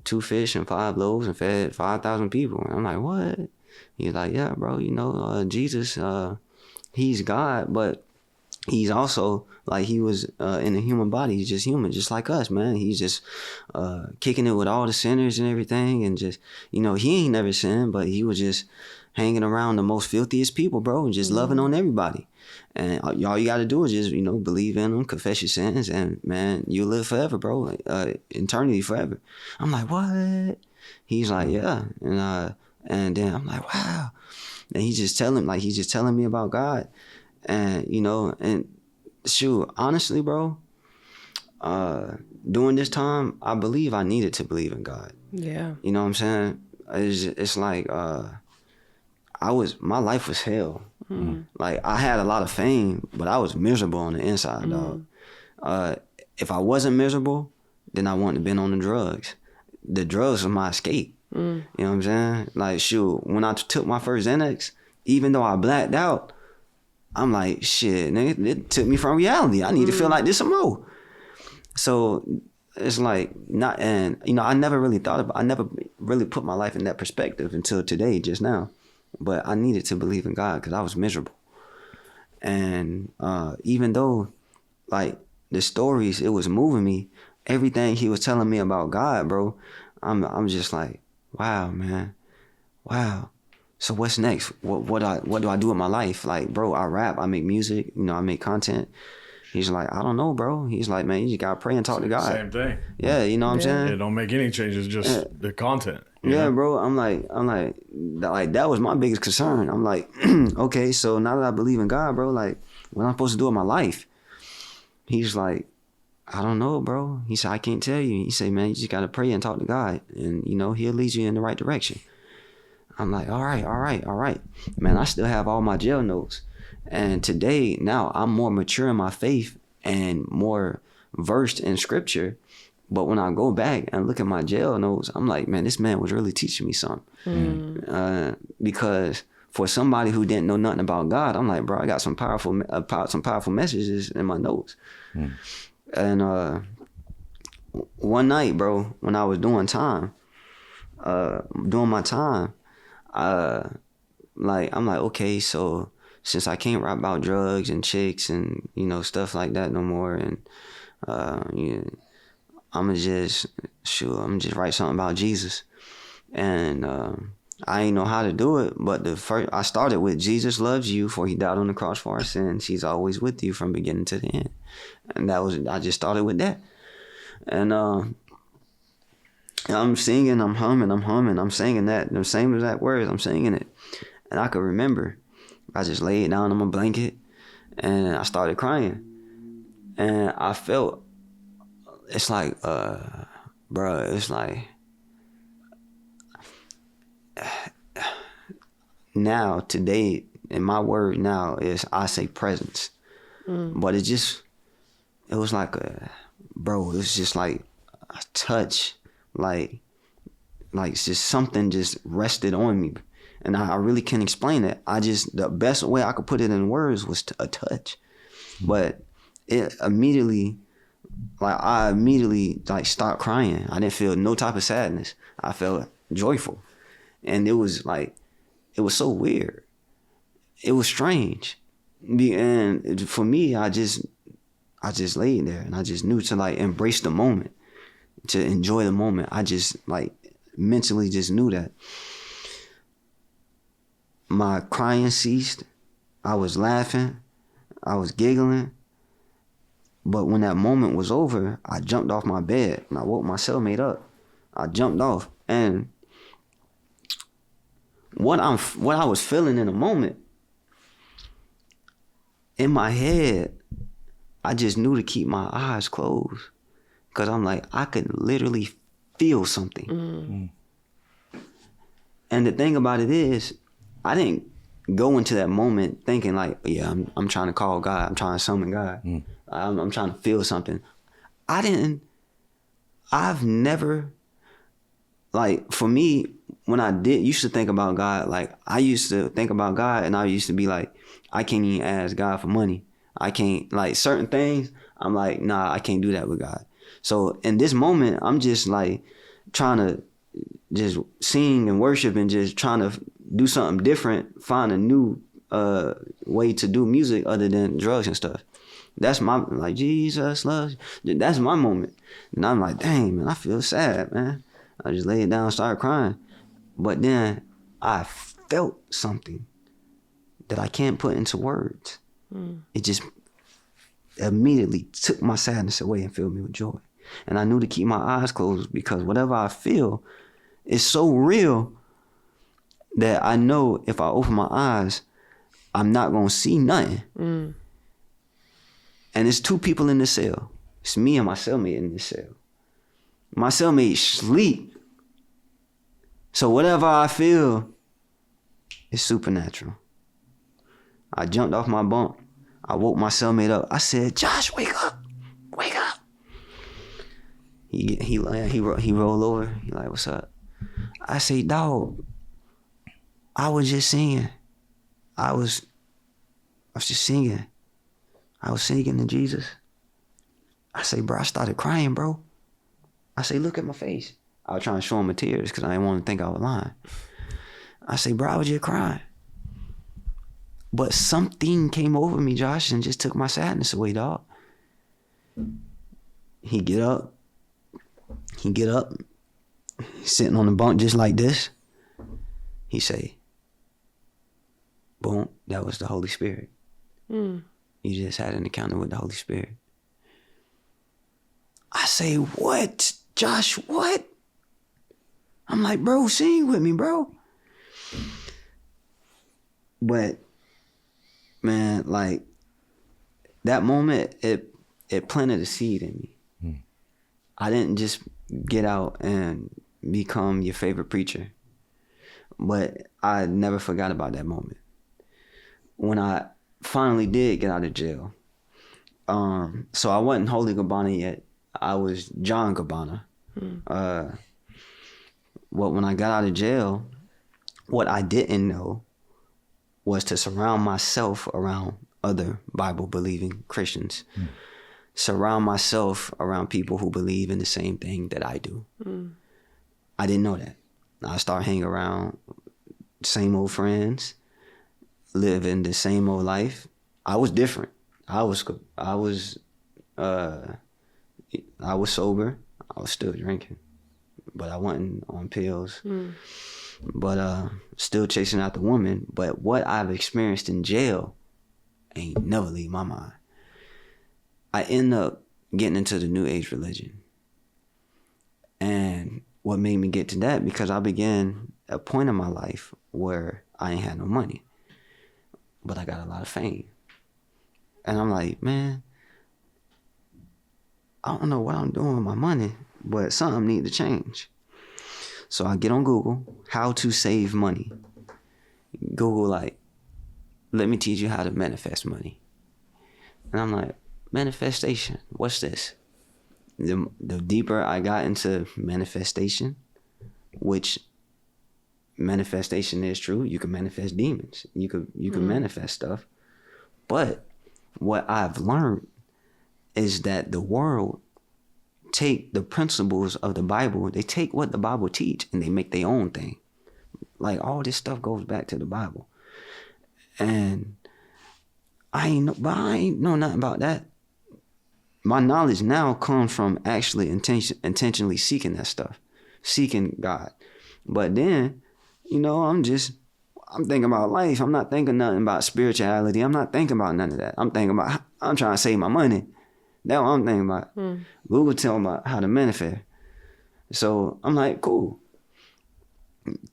2 fish and 5 loaves and fed 5,000 people. And I'm like, what? He's like, yeah, bro, you know, Jesus, he's God, but he's also, like, he was in a human body. He's just human, just like us, man. He's just kicking it with all the sinners and everything. And just, you know, he ain't never sinned, but he was just hanging around the most filthiest people, bro, and just loving on everybody. And all you got to do is just, you know, believe in him, confess your sins, and, man, you'll live forever, bro, eternity forever. I'm like, what? He's like, yeah. And then I'm like, wow. And he's just telling me about God. And, you know, and shoot, honestly, bro, during this time, I believe I needed to believe in God. Yeah. You know what I'm saying? It's like, my life was hell. Like, I had a lot of fame, but I was miserable on the inside, dog. If I wasn't miserable, then I wouldn't have been on the drugs. The drugs was my escape. You know what I'm saying? Like, shoot, when I took my first Xanax, even though I blacked out, I'm like, shit, nigga, it took me from reality. I need to feel like this some more. So it's like, and, you know, I never really put my life in that perspective until today, just now. But I needed to believe in God because I was miserable. And even though, like, the stories, it was moving me, everything he was telling me about God, bro, I'm just like, wow, man. Wow. So what's next? What do I do with my life? Like, bro, I rap, I make music, you know, I make content. He's like, I don't know, bro. He's like, man, you just gotta pray and talk to God. Same thing. Yeah, you know what I'm saying? Yeah, don't make any changes, just the content. Yeah, know? bro. I'm like, that was my biggest concern. I'm like, okay, so now that I believe in God, bro, like, what am I supposed to do with my life? He's like, I don't know, bro. He said, I can't tell you. He said, man, you just gotta pray and talk to God, and, you know, he'll lead you in the right direction. I'm like, all right. Man, I still have all my jail notes. And today, now, I'm more mature in my faith and more versed in scripture. But when I go back and look at my jail notes, I'm like, man, this man was really teaching me something. Because for somebody who didn't know nothing about God, I'm like, bro, I got some powerful messages in my notes. And one night, bro, when I was doing my time, I'm like, okay, so since I can't rap about drugs and chicks and, you know, stuff like that no more, and I'm gonna just write something about Jesus. And I ain't know how to do it, but I started with Jesus loves you, for he died on the cross for our sins. He's always with you from beginning to the end. And I just started with that. And I'm singing, I'm humming, I'm singing that, the same exact words, I'm singing it. And I could remember, I just laid down on my blanket and I started crying. And I felt, it's like, bruh, it's like, now, today, and my word now is, I say presence. But it was like it was just like a touch, like it's just something just rested on me. And I really can't explain it. The best way I could put it in words was a touch. But I immediately stopped crying. I didn't feel no type of sadness. I felt joyful. And it was so weird. It was strange. And for me, I just laid there and I just knew to like embrace the moment, to enjoy the moment. I just like mentally just knew that. My crying ceased. I was laughing. I was giggling. But when that moment was over, I jumped off my bed and I woke my cellmate up. I jumped off, and what I was feeling in the moment, in my head, I just knew to keep my eyes closed, because I'm like, I could literally feel something. And the thing about it is, I didn't go into that moment thinking like, yeah, I'm trying to call God, I'm trying to summon God, I'm trying to feel something. I've never, like, for me, when I used to think about God, like, I used to think about God and I used to be like, I can't even ask God for money. I can't, like, certain things, I'm like, nah, I can't do that with God. So in this moment, I'm just like trying to just sing and worship and just trying to do something different, find a new way to do music other than drugs and stuff. That's my, like, Jesus loves you. That's my moment. And I'm like, dang, man, I feel sad, man. I just laid down and started crying. But then I felt something that I can't put into words. It just immediately took my sadness away and filled me with joy. And I knew to keep my eyes closed, because whatever I feel is so real that I know if I open my eyes, I'm not going to see nothing. And it's two people in the cell. It's me and my cellmate in the cell. My cellmate sleep. So whatever I feel is supernatural. I jumped off my bunk. I woke my cellmate up. I said, Josh, wake up. Wake up. He rolled over. He like, what's up? I say, dog, I was just singing. I was just singing. I was singing to Jesus. I say, bro, I started crying, bro. I say, look at my face. I was trying to show him my tears because I didn't want to think I was lying. I say, bro, I was just crying. But something came over me, Josh, and just took my sadness away, dog. He get up. He's sitting on the bunk just like this. He say, Boonk, that was the Holy Spirit. You just had an encounter with the Holy Spirit. I say, what? Josh, what? I'm like, bro, sing with me, bro. But, man, like, that moment, it planted a seed in me. I didn't just get out and become your favorite preacher. But I never forgot about that moment. When I finally did get out of jail, so I wasn't Holy Gabbana yet. I was John Gabbana. When I got out of jail, what I didn't know was to surround myself around other Bible-believing Christians. Surround myself around people who believe in the same thing that I do. I didn't know that. I started hanging around same old friends, living the same old life. I was different. I was sober. I was still drinking, but I wasn't on pills. But still chasing out the woman. But what I've experienced in jail ain't never leave my mind. I end up getting into the New Age religion. And what made me get to that, because I began a point in my life where I ain't had no money, but I got a lot of fame. And I'm like, man, I don't know what I'm doing with my money, but something need to change. So I get on Google, how to save money. Google like, let me teach you how to manifest money. And I'm like, manifestation, what's this? The deeper I got into manifestation, which manifestation is true, you can manifest demons. You can manifest stuff. But what I've learned is that the world take the principles of the Bible, they take what the Bible teach and they make their own thing. Like all this stuff goes back to the Bible. And I ain't know nothing about that. My knowledge now comes from actually intentionally seeking that stuff, seeking God. But then, I'm thinking about life. I'm not thinking nothing about spirituality. I'm not thinking about none of that. I'm trying to save my money. That's what I'm thinking about. Google tell me about how to manifest. So I'm like, cool.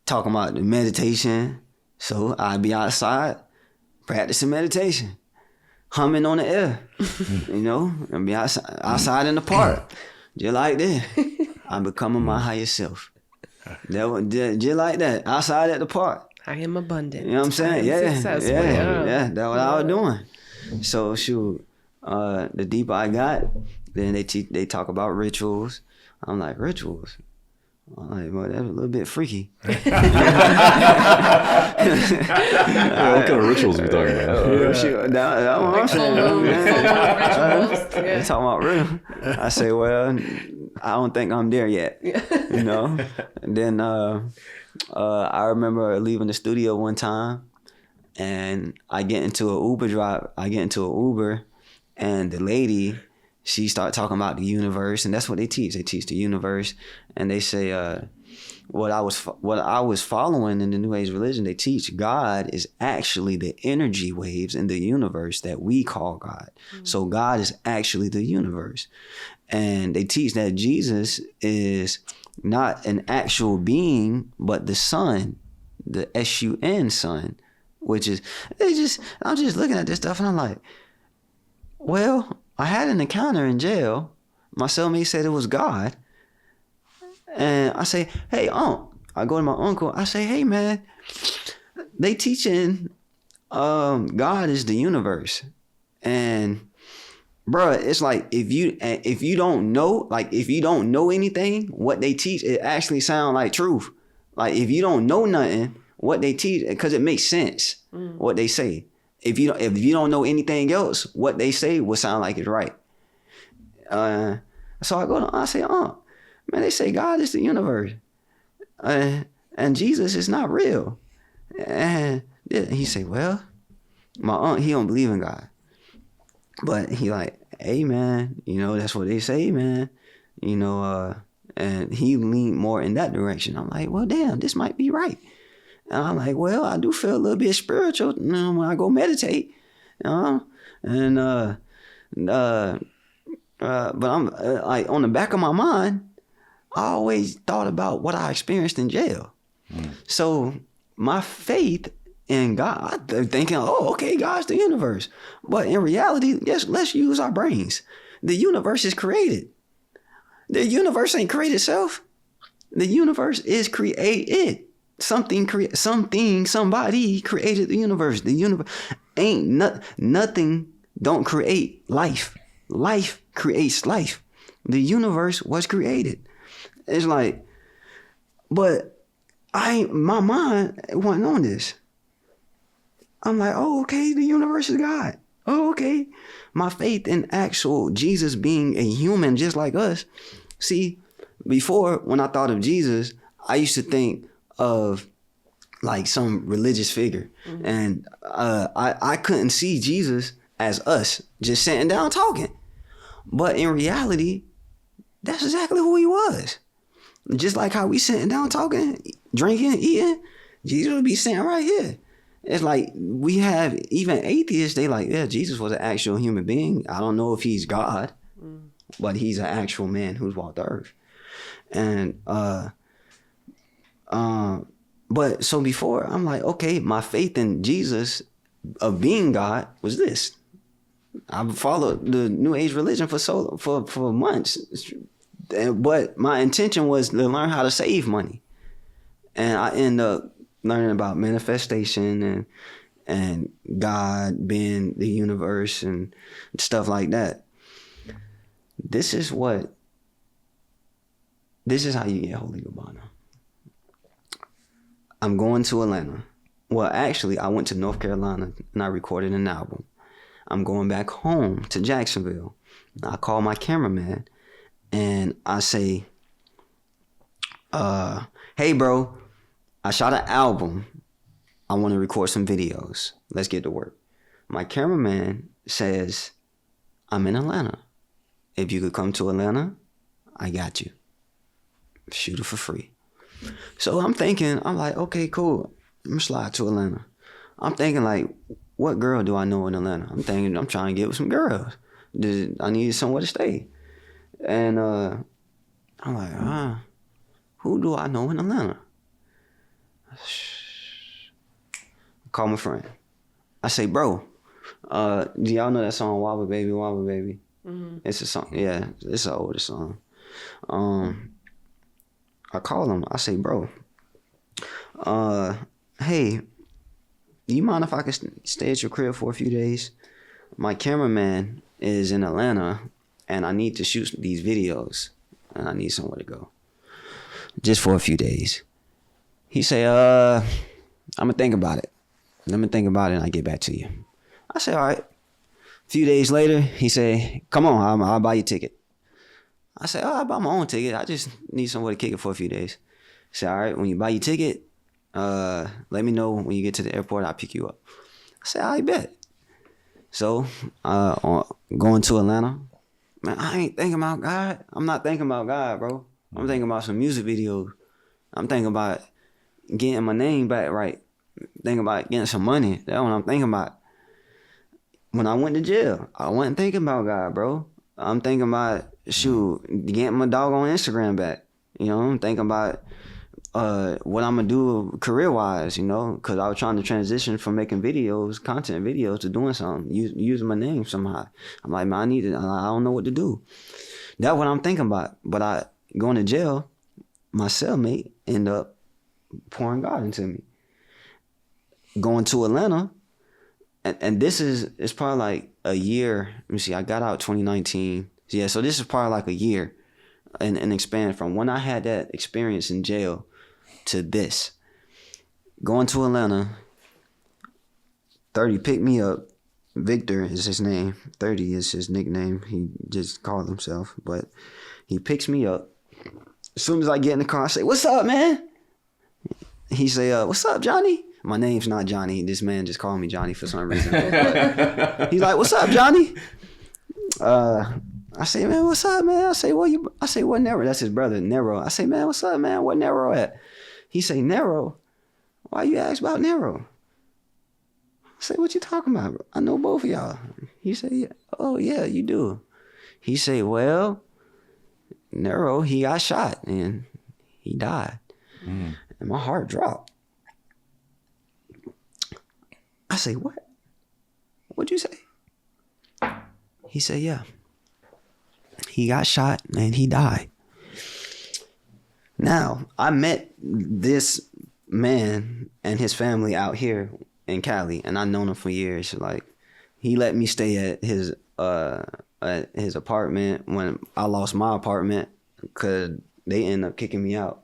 Talking about the meditation. So I'd be outside practicing meditation, humming on the air, and be outside in the park, just like that. I'm becoming my higher self. Just like that, outside at the park. I am abundant. You know what I'm saying? Yeah, successful. yeah. That's what I was doing. So shoot, the deeper I got, then they talk about rituals. I'm like, rituals? I'm like, well, that's a little bit freaky. What kind of rituals are we talking about? Shoot, that's what I'm saying. They talking about rituals. I say, well, I don't think I'm there yet. And then I remember leaving the studio one time, and I get into an Uber, and the lady, she started talking about the universe, and that's what they teach. They teach the universe, and they say what I was following in the New Age religion. They teach God is actually the energy waves in the universe that we call God. So God is actually the universe, and they teach that Jesus is not an actual being, but the Son, the S-U-N Son, which is I'm just looking at this stuff, and I'm like, well, I had an encounter in jail. My cellmate said it was God. And I say, hey, I go to my uncle. I say, hey, man, they teaching God is the universe. And, bruh, it's like if you don't know anything, what they teach, it actually sounds like truth. Like if you don't know nothing, what they teach, because it makes sense, what they say. If you don't know anything else, what they say will sound like it's right. So I say, man, they say God is the universe, and Jesus is not real. And he say, well, my aunt, he don't believe in God, but he like, hey man, that's what they say, man, and he leaned more in that direction. I'm like, well, damn, this might be right. And I'm like, well, I do feel a little bit spiritual, when I go meditate, but I'm like, on the back of my mind, I always thought about what I experienced in jail. So my faith in God, I'm thinking, okay, God's the universe. But in reality, let's use our brains. The universe is created. The universe ain't created itself. The universe is created. Somebody created the universe. The universe ain't nothing don't create life. Life creates life. The universe was created. It's like, but my mind wasn't on this. I'm like, okay, the universe is God. Okay. My faith in actual Jesus being a human just like us. See, before, when I thought of Jesus, I used to think of like some religious figure. And I couldn't see Jesus as us just sitting down talking. But in reality, That's exactly who he was. Just like how we sitting down talking, drinking, eating, Jesus would be sitting right here. It's like we have even atheists, they like, yeah, Jesus was an actual human being. I don't know if he's God, but he's an actual man who's walked the earth. And but so before, I'm like, okay, my faith in Jesus of being God was this. I've followed the New Age religion for months. But my intention was to learn how to save money. And I end up learning about manifestation and God being the universe and stuff like that. This is how you get Holy Gabbana. I'm going to Atlanta. Well, actually, I went to North Carolina and I recorded an album. I'm going back home to Jacksonville. I call my cameraman and I say, hey, bro, I shot an album. I want to record some videos. Let's get to work. My cameraman says, I'm in Atlanta. If you could come to Atlanta, I got you. Shoot it for free. So I'm like, okay, cool. I'm gonna slide to Atlanta. I'm thinking like, what girl do I know in Atlanta? I'm trying to get with some girls. I needed somewhere to stay. And I'm like, who do I know in Atlanta? Call my friend. I say, bro, do y'all know that song Wobble Baby, Wobble Baby? Mm-hmm. It's a song, yeah, it's an older song. I call him, I say, bro, hey, do you mind if I could stay at your crib for a few days? My cameraman is in Atlanta and I need to shoot these videos and I need somewhere to go. Just for a few days. He say, I'm gonna think about it. Let me think about it and I get back to you. I say, all right. A few days later, he say, come on, I'll buy you a ticket. I say, I'll buy my own ticket. I just need somewhere to kick it for a few days. He say, all right, when you buy your ticket, let me know when you get to the airport, I'll pick you up. I say, I bet. So, going to Atlanta, man, I ain't thinking about God. I'm not thinking about God, bro. I'm thinking about some music videos. I'm thinking about getting my name back right. Thinking about getting some money. That's what I'm thinking about. When I went to jail, I wasn't thinking about God, bro. I'm thinking about, getting my dog on Instagram back. You know, I'm thinking about what I'm going to do career-wise, you know, because I was trying to transition from making videos, content videos, to doing something, using my name somehow. I'm like, man, I don't know what to do. That's what I'm thinking about. But going to jail, my cellmate ended up pouring God into me. Going to Atlanta, and this it's probably like a year. Let me see, I got out 2019. Yeah, so this is probably like a year and expand from when I had that experience in jail to this. Going to Atlanta, 30 picked me up. Victor is his name. 30 is his nickname. He just called himself, but he picks me up. As soon as I get in the car, I say, what's up, man? He say, what's up, Johnny? My name's not Johnny. This man just called me Johnny for some reason. He's like, what's up, Johnny? I say, man, what's up, man? I say, what Nero? That's his brother, Nero. I say, man, what's up, man? What Nero at? He say, Nero? Why you ask about Nero? I say, what you talking about? I know both of y'all. He say, oh, yeah, you do. He say, well, Nero, he got shot and he died. And my heart dropped. I say, what? What'd you say? He said, yeah. He got shot and he died. Now, I met this man and his family out here in Cali, and I've known him for years. Like, he let me stay at his apartment when I lost my apartment because they ended up kicking me out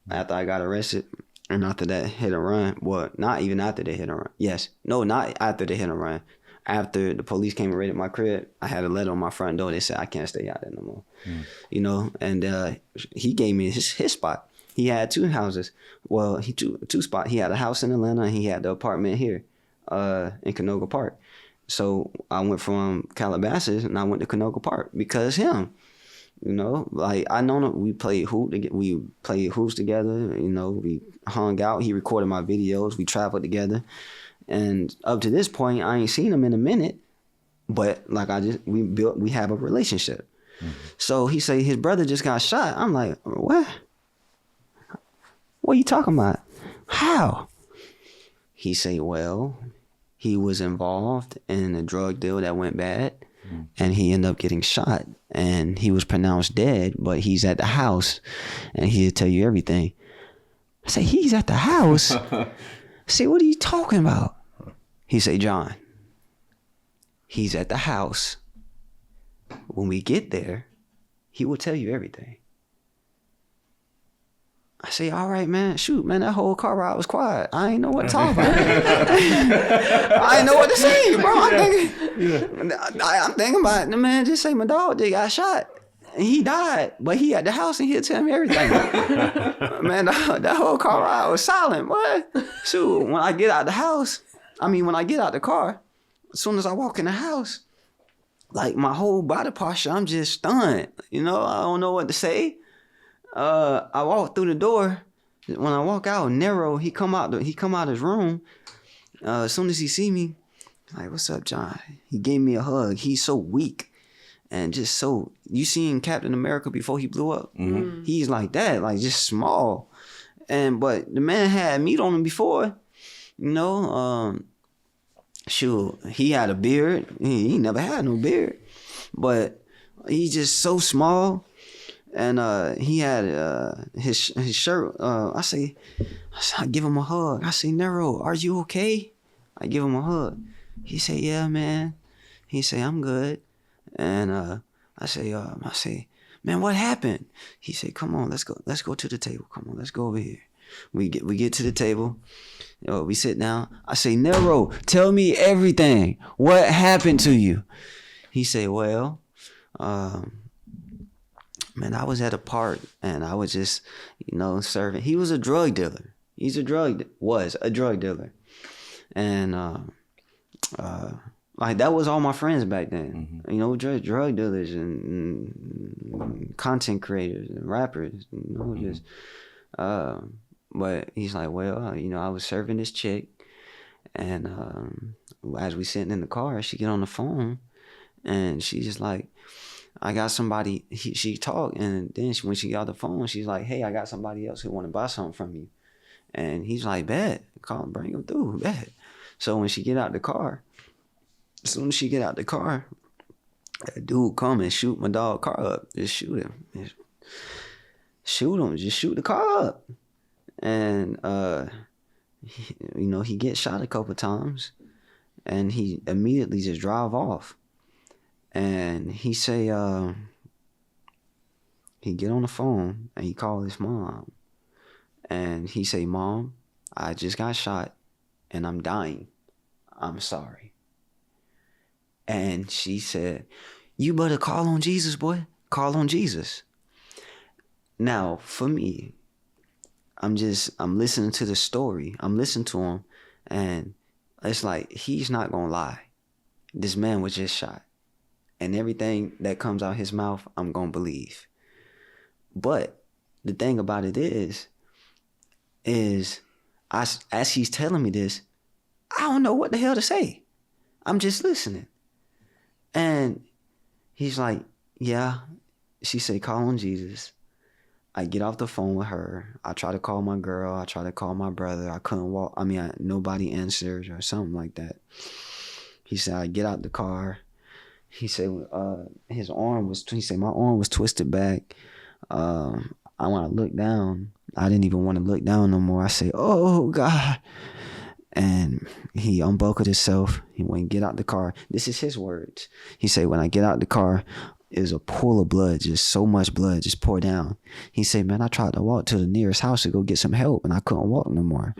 after I got arrested. And after that hit and run, well, not even after they hit and run. Yes. No, not after they hit and run. After the police came and raided my crib, I had a letter on my front door. They said, I can't stay out there no more. You know, and he gave me his spot. He had two houses. Well, two spots. He had a house in Atlanta and he had the apartment here in Canoga Park. So I went from Calabasas and I went to Canoga Park because him. You know, like I know him, we played hoops together. You know, we hung out. He recorded my videos. We traveled together, and up to this point, I ain't seen him in a minute. But like we have a relationship. Mm-hmm. So he say his brother just got shot. I'm like, what? What are you talking about? How? He say, well, he was involved in a drug deal that went bad, and he ended up getting shot, and he was pronounced dead, but he's at the house, and he'll tell you everything. I say, he's at the house? I say, what are you talking about? He say, John, he's at the house. When we get there, he will tell you everything. I say, all right, man. Shoot, man, that whole car ride was quiet. I ain't know what to talk about. I ain't know what to say, bro. I'm thinking about it. The man just say, my dog, they got shot. And he died, but he at the house and he'll tell me everything. Man, that whole car ride was silent. What? Shoot, when I get out the car, as soon as I walk in the house, like my whole body posture, I'm just stunned. You know, I don't know what to say. I walk through the door. When I walk out, Nero, he come out his room. As soon as he see me, like, what's up, John? He gave me a hug. He's so weak and just so, you seen Captain America before he blew up? Mm-hmm. He's like that, like just small. But the man had meat on him before, you know. Shoot, he had a beard. He never had no beard, but he's just so small. And he had his shirt. I give him a hug. I say, Nero, are you okay? I give him a hug. He say, yeah, man. He say, I'm good. And I say, man, what happened? He say, come on, let's go to the table. Come on, let's go over here. We get to the table. We sit down. I say, Nero, tell me everything. What happened to you? He say, well, man, I was at a park and I was just, you know, serving. He was a drug dealer. Was a drug dealer. And like that was all my friends back then. Mm-hmm. You know, drug dealers and content creators and rappers, you know, mm-hmm. just but he's like, well, you know, I was serving this chick, and as we sitting in the car, she get on the phone and she's just like, I got somebody, she talked, and then when she got the phone, she's like, hey, I got somebody else who want to buy something from you. And he's like, bet, call him, bring him through, bet. So when she get out the car, as soon as she get out the car, that dude come and shoot my dog car up. Just shoot him. Just shoot the car up. And, you know, he gets shot a couple times, and he immediately just drive off. And he say, he get on the phone and he call his mom. And he say, Mom, I just got shot and I'm dying. I'm sorry. And she said, you better call on Jesus, boy. Call on Jesus. Now, for me, I'm listening to the story. I'm listening to him, and it's like, he's not gonna lie. This man was just shot. And everything that comes out his mouth, I'm gonna believe. But the thing about it is as he's telling me this, I don't know what the hell to say. I'm just listening. And he's like, yeah. She said, call on Jesus. I get off the phone with her. I try to call my girl. I try to call my brother. I couldn't walk. Nobody answered or something like that. He said, I get out the car. He said, he said, my arm was twisted back. I want to look down. I didn't even want to look down no more. I say, oh God. And he unbuckled himself. He went and get out the car. This is his words. He said, when I get out the car, it was a pool of blood, just so much blood just poured down. He said, man, I tried to walk to the nearest house to go get some help, and I couldn't walk no more.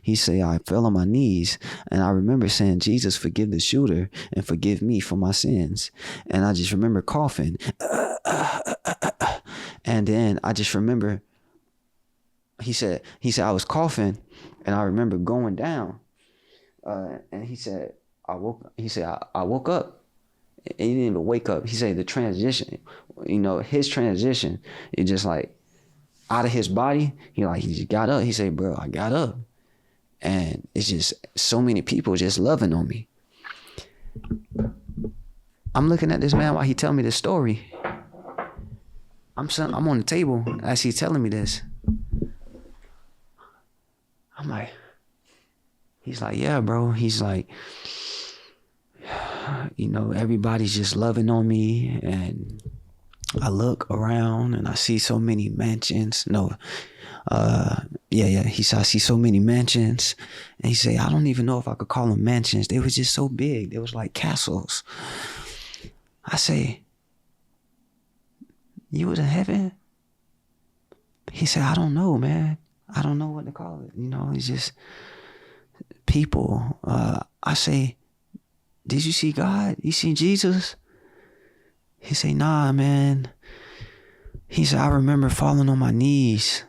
He said, I fell on my knees, and I remember saying, Jesus, forgive the shooter and forgive me for my sins. And I just remember coughing. And then I just remember, he said, I was coughing, and I remember going down. And he said, I woke up. And he didn't even wake up. He said the transition, his transition is just like out of his body. He just got up. He said, bro, I got up. And it's just so many people just loving on me. I'm looking at this man while he telling me this story. I'm on the table as he's telling me this. I'm like, he's like, yeah, bro. He's like, everybody's just loving on me. And I look around and I see so many mansions. He said, I see so many mansions. And he said, I don't even know if I could call them mansions. They was just so big. They was like castles. I say, you was in heaven? He said, I don't know, man. I don't know what to call it. It's just people. I say, did you see God? You see Jesus? He said, nah, man. He said, I remember falling on my knees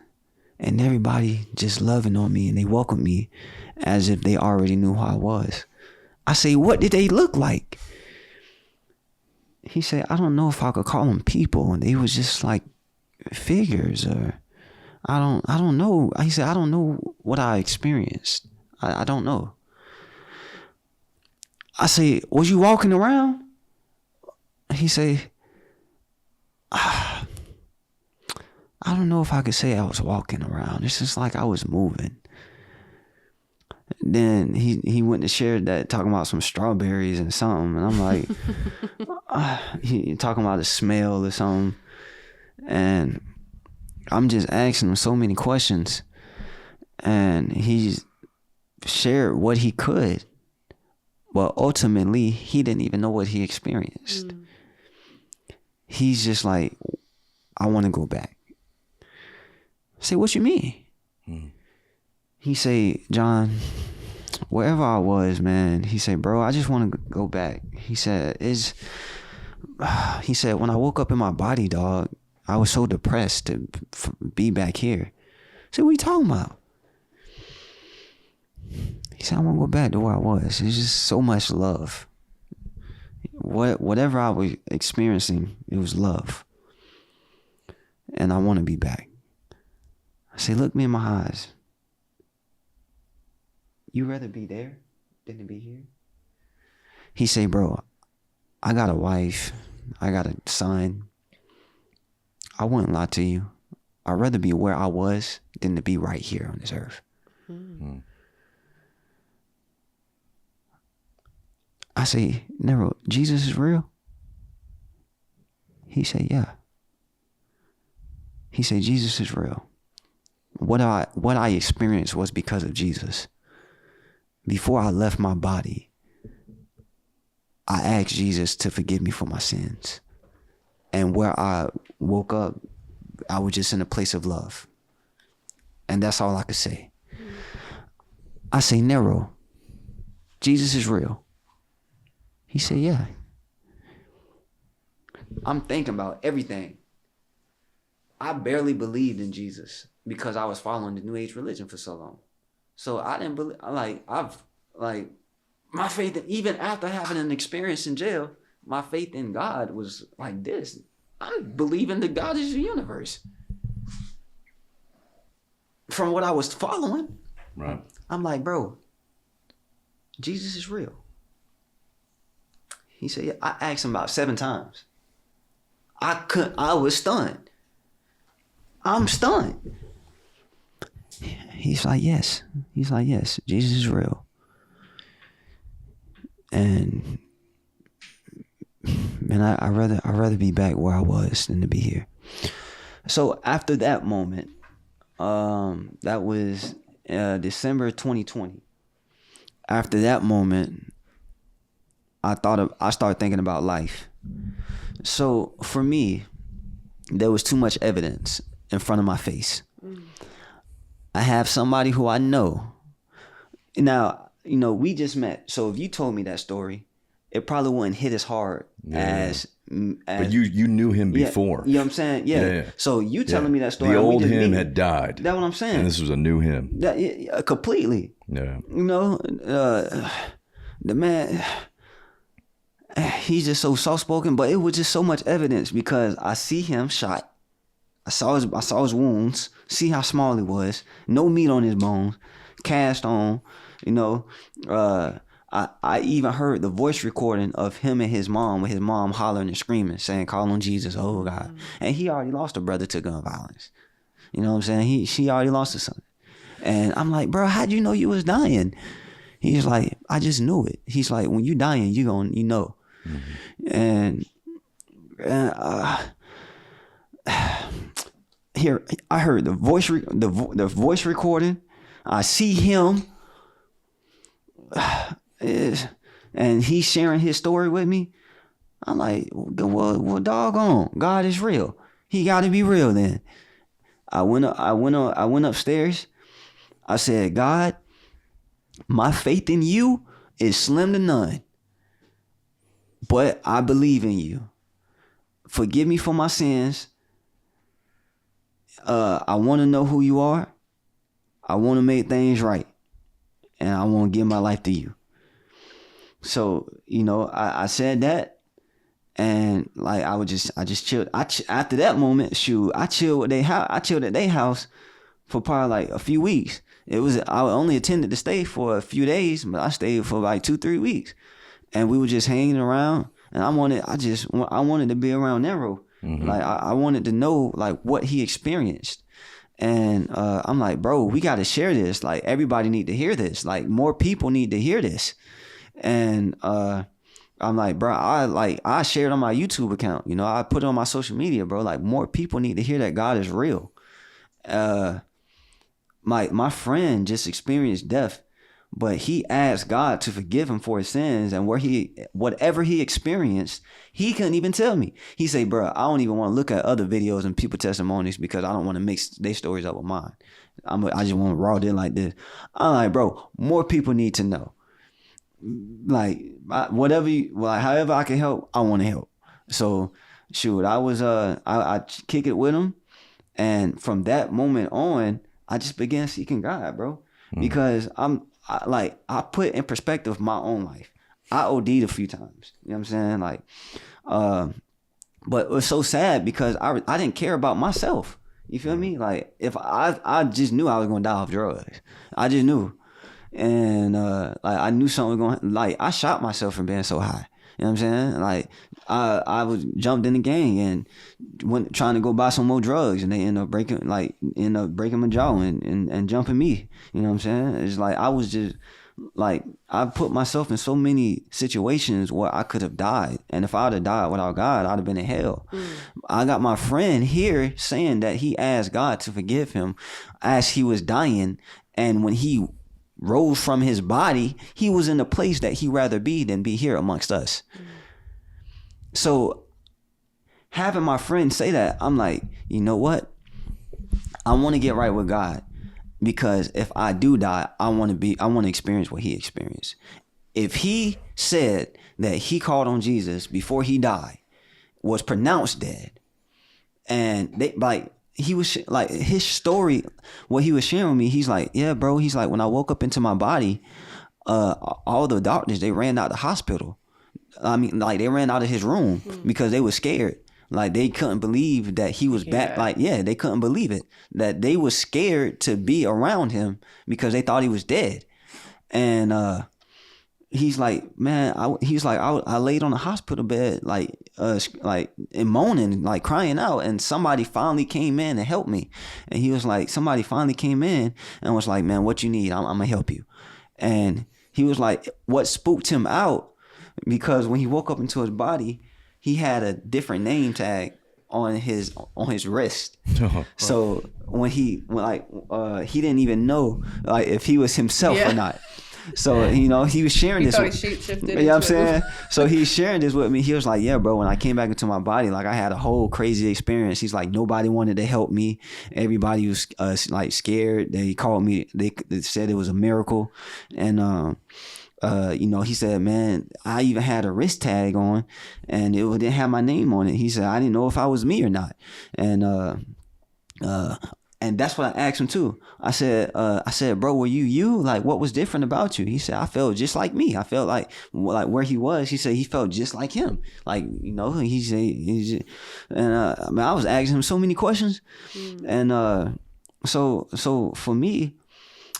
and everybody just loving on me and they welcomed me as if they already knew who I was. I say, what did they look like? He said, I don't know if I could call them people. And they was just like figures or I don't know. He said, I don't know what I experienced. I don't know. I say, was you walking around? He say, I don't know if I could say I was walking around. It's just like I was moving. Then he went to share that talking about some strawberries and something. And I'm like, he talking about the smell or something. And I'm just asking him so many questions. And he shared what he could. But ultimately, he didn't even know what he experienced. He's just like, I want to go back. I say, what you mean? He say, John, wherever I was, man, he said, bro, I just want to go back. He said, when I woke up in my body, dog, I was so depressed to be back here. I said, what are you talking about? He said, I want to go back to where I was. It's just so much love. Whatever I was experiencing, it was love. And I want to be back. I say, look me in my eyes. You rather be there than to be here? He say, bro, I got a wife. I got a son. I wouldn't lie to you. I'd rather be where I was than to be right here on this earth. I say, Nero, Jesus is real? He said, yeah. He said, Jesus is real. What I experienced was because of Jesus. Before I left my body, I asked Jesus to forgive me for my sins. And where I woke up, I was just in a place of love. And that's all I could say. I say, Nero, Jesus is real. He said, yeah. I'm thinking about everything. I barely believed in Jesus because I was following the New Age religion for so long. So I didn't believe, my faith, even after having an experience in jail, my faith in God was like this. I believe in the God of the universe. From what I was following, right? I'm like, bro, Jesus is real. He said, yeah. I asked him about 7 times. I was stunned. I'm stunned. He's like, yes. He's like, yes, Jesus is real. And man, I'd rather be back where I was than to be here. So after that moment, that was December 2020. After that moment, I started thinking about life. So for me, there was too much evidence in front of my face. I have somebody who I know. Now, we just met. So if you told me that story, it probably wouldn't hit as hard as But you knew him before. You know what I'm saying? Yeah. So you telling me that story. The old him had died. That's what I'm saying. And this was a new him. Completely. Yeah. The man, he's just so soft spoken, but it was just so much evidence because I see him shot. I saw his wounds, see how small he was, no meat on his bones, cast on, you know. I even heard the voice recording of him and his mom, with his mom hollering and screaming, saying, "Call on Jesus, oh God." And he already lost a brother to gun violence. You know what I'm saying? She already lost a son. And I'm like, bro, how'd you know you was dying? He's like, I just knew it. He's like, when you dying, you know. And here I heard the voice recording. I see him, and he's sharing his story with me. I'm like, well, doggone, God is real. He got to be real then. I went upstairs. I said, God, my faith in you is slim to none, but I believe in you. Forgive me for my sins. I want to know who you are. I want to make things right, and I want to give my life to you. So, you know, I said that, and like I just chilled. After that moment, I chilled at their house for probably like a few weeks. I only intended to stay for a few days, but I stayed for like 2-3 weeks, and we were just hanging around. And I wanted to be around Nero. Like I wanted to know like what he experienced. And I'm like, bro, we got to share this. Like everybody need to hear this. Like more people need to hear this. And I'm like, bro, I shared on my YouTube account. You know, I put it on my social media, bro. Like more people need to hear that God is real. My friend just experienced death, but he asked God to forgive him for his sins, and whatever he experienced, he couldn't even tell me. He said, bro, I don't even want to look at other videos and people testimonies because I don't want to mix their stories up with mine. I just want to raw deal like this. I'm like, bro, more people need to know. Like however I can help, I want to help. So shoot, I kick it with him, and from that moment on, I just began seeking God, bro, because I put in perspective my own life. I OD'd a few times. You know what I'm saying? Like, but it was so sad because I didn't care about myself. You feel me? Like if I just knew I was gonna die off drugs. I just knew. And like I knew something was going, like I shot myself from being so high. You know what I'm saying? Like I was jumped in the gang and went trying to go buy some more drugs, and they end up breaking my jaw and jumping me. You know what I'm saying? It's like I was just like I put myself in so many situations where I could have died, and if I'd have died without God, I'd have been in hell. I got my friend here saying that he asked God to forgive him as he was dying, and when he rose from his body, he was in a place that he'd rather be than be here amongst us. So having my friend say that, I'm like, you know what? I want to get right with God, because if I do die, I want to experience what he experienced. If he said that he called on Jesus before he died, was pronounced dead, and they like, he was like, his story, what he was sharing with me, he's like, yeah, bro, he's like, when I woke up into my body, all the doctors, they ran out the hospital. I mean, like they ran out of his room because they were scared. Like they couldn't believe that he was back. Like, yeah, they couldn't believe it, that they were scared to be around him because they thought he was dead. And he's like, man, I laid on the hospital bed, like and moaning, like crying out, and somebody finally came in and helped me. And he was like, somebody finally came in and was like, man, what you need? I'm gonna help you. And he was like, what spooked him out, because when he woke up into his body, he had a different name tag on his wrist. So when he didn't even know like if he was himself or not. So, you know, he was sharing this. You know what I'm saying? So he's sharing this with me. He was like, yeah, bro, when I came back into my body, like I had a whole crazy experience. He's like, nobody wanted to help me. Everybody was like scared. They called me. They said it was a miracle. And, you know, he said, man, I even had a wrist tag on and it didn't have my name on it. He said, I didn't know if I was me or not. And, And that's what I asked him too. I said, bro, were you? Like, what was different about you? He said, I felt just like me. I felt like where he was. He said he felt just like him. Like, you know, he said, and I mean, I was asking him so many questions, and so for me,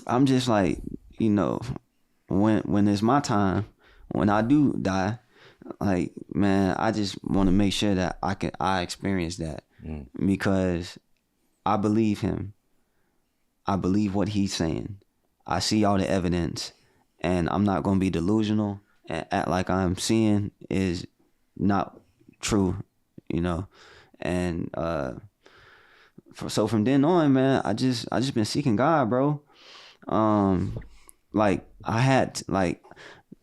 I'm just like, you know, when it's my time, when I do die, like, man, I just want to make sure that I experience that because I believe him. I believe what he's saying. I see all the evidence, and I'm not going to be delusional and act like I'm seeing is not true, you know. And so from then on, man, I just been seeking God, bro. Like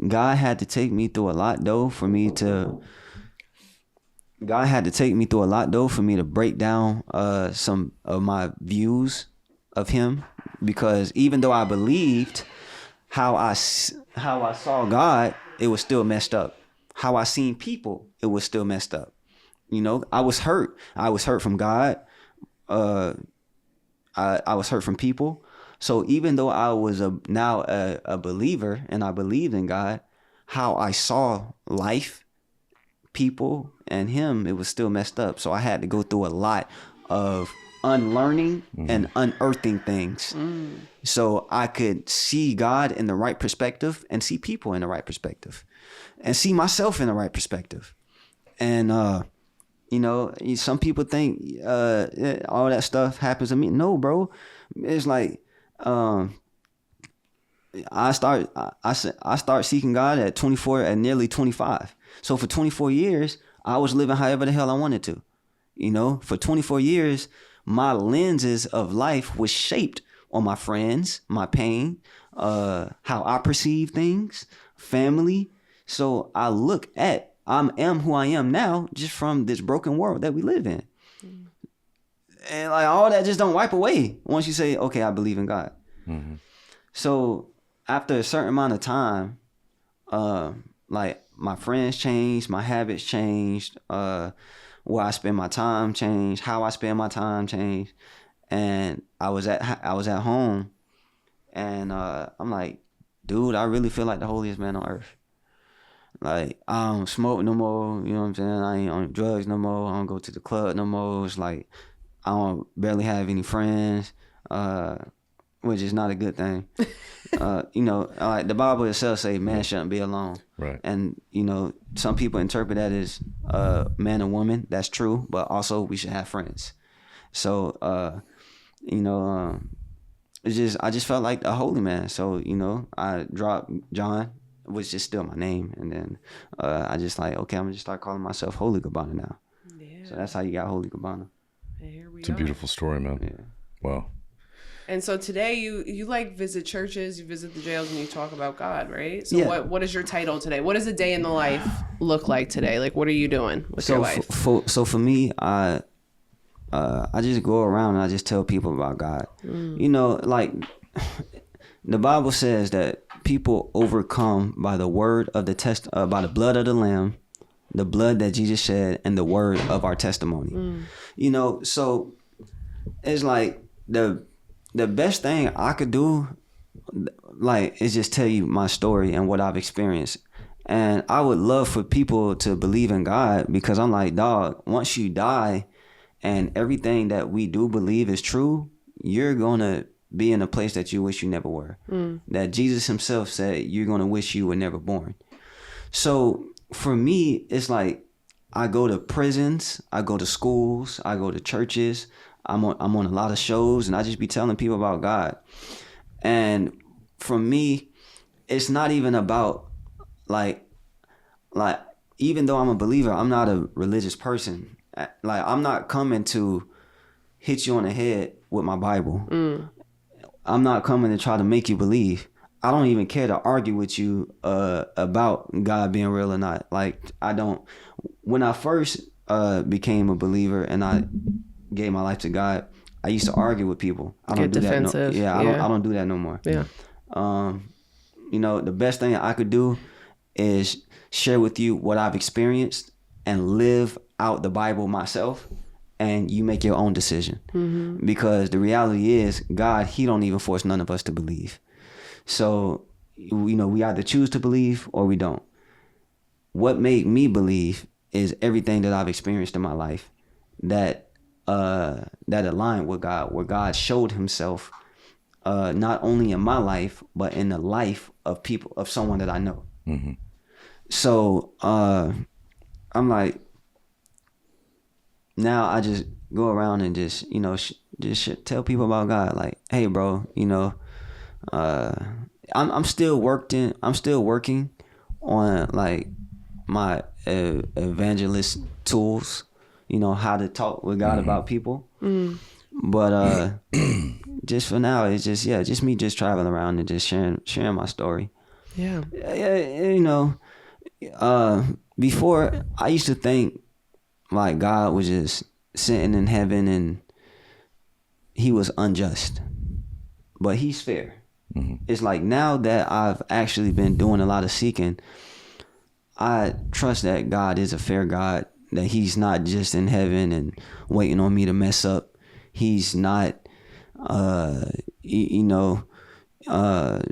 God had to take me through a lot though for me to break down some of my views of him, because even though I believed how I saw God, it was still messed up. How I seen people, it was still messed up. You know, I was hurt. I was hurt from God. I was hurt from people. So even though I was now a believer and I believed in God, how I saw life, people, and him, it was still messed up. So I had to go through a lot of unlearning and unearthing things so I could see God in the right perspective and see people in the right perspective and see myself in the right perspective. And you know, some people think all that stuff happens to me. No, bro. It's like I start seeking God at 24, at nearly 25. So for 24 years, I was living however the hell I wanted to. You know, for 24 years, my lenses of life was shaped on my friends, my pain, how I perceive things, family. So I am who I am now just from this broken world that we live in. And like all that just don't wipe away once you say, okay, I believe in God. So after a certain amount of time, like my friends changed, my habits changed, where I spend my time changed, how I spend my time changed. And I was at home, and I'm like, dude, I really feel like the holiest man on earth. Like, I don't smoke no more, you know what I'm saying? I ain't on drugs no more. I don't go to the club no more. It's like, I don't barely have any friends, which is not a good thing. You know, like the Bible itself say man shouldn't be alone. Right. And, you know, some people interpret that as man and woman. That's true. But also we should have friends. So, you know, I just felt like a holy man. So, you know, I dropped John, which is still my name. And then I just like, okay, I'm going to just start calling myself Holy Gabbana now. Yeah. So that's how you got Holy Gabbana. It's a beautiful story, man. Yeah. Wow. And so today you like visit churches, you visit the jails, and you talk about God, right? So yeah. what is your title today? What does a day in the life look like today? Like, what are you doing with your life? So for me, I just go around and I just tell people about God. You know, like the Bible says that people overcome by the word of the by the blood of the Lamb, the blood that Jesus shed, and the word of our testimony. You know, so it's like the best thing I could do, like, is just tell you my story and what I've experienced. And I would love for people to believe in God, because I'm like, dog, once you die and everything that we do believe is true, you're going to be in a place that you wish you never were. That Jesus himself said you're going to wish you were never born. So for me, it's like I go to prisons, I go to schools, I go to churches. I'm on a lot of shows, and I just be telling people about God. And for me, it's not even about like even though I'm a believer, I'm not a religious person. Like, I'm not coming to hit you on the head with my Bible. I'm not coming to try to make you believe. I don't even care to argue with you about God being real or not. Like, I don't. When I first became a believer and I gave my life to God, I used to argue with people. I don't do that. I don't do that no more. Yeah. You know, the best thing I could do is share with you what I've experienced and live out the Bible myself, and you make your own decision. Because the reality is, God, he don't even force none of us to believe. So, you know, we either choose to believe or we don't. What made me believe is everything that I've experienced in my life that aligned with God, where God showed himself not only in my life, but in the life of people, of someone that I know. So I'm like, now I just go around and just, you know, tell people about God. Like, hey, bro, you know, I'm still working on like my evangelist tools, you know, how to talk with God about people. But just for now, it's just me just traveling around and just sharing my story. Yeah. You know, before I used to think like God was just sitting in heaven and he was unjust, but he's fair. It's like now that I've actually been doing a lot of seeking, I trust that God is a fair God, that he's not just in heaven and waiting on me to mess up. He's not,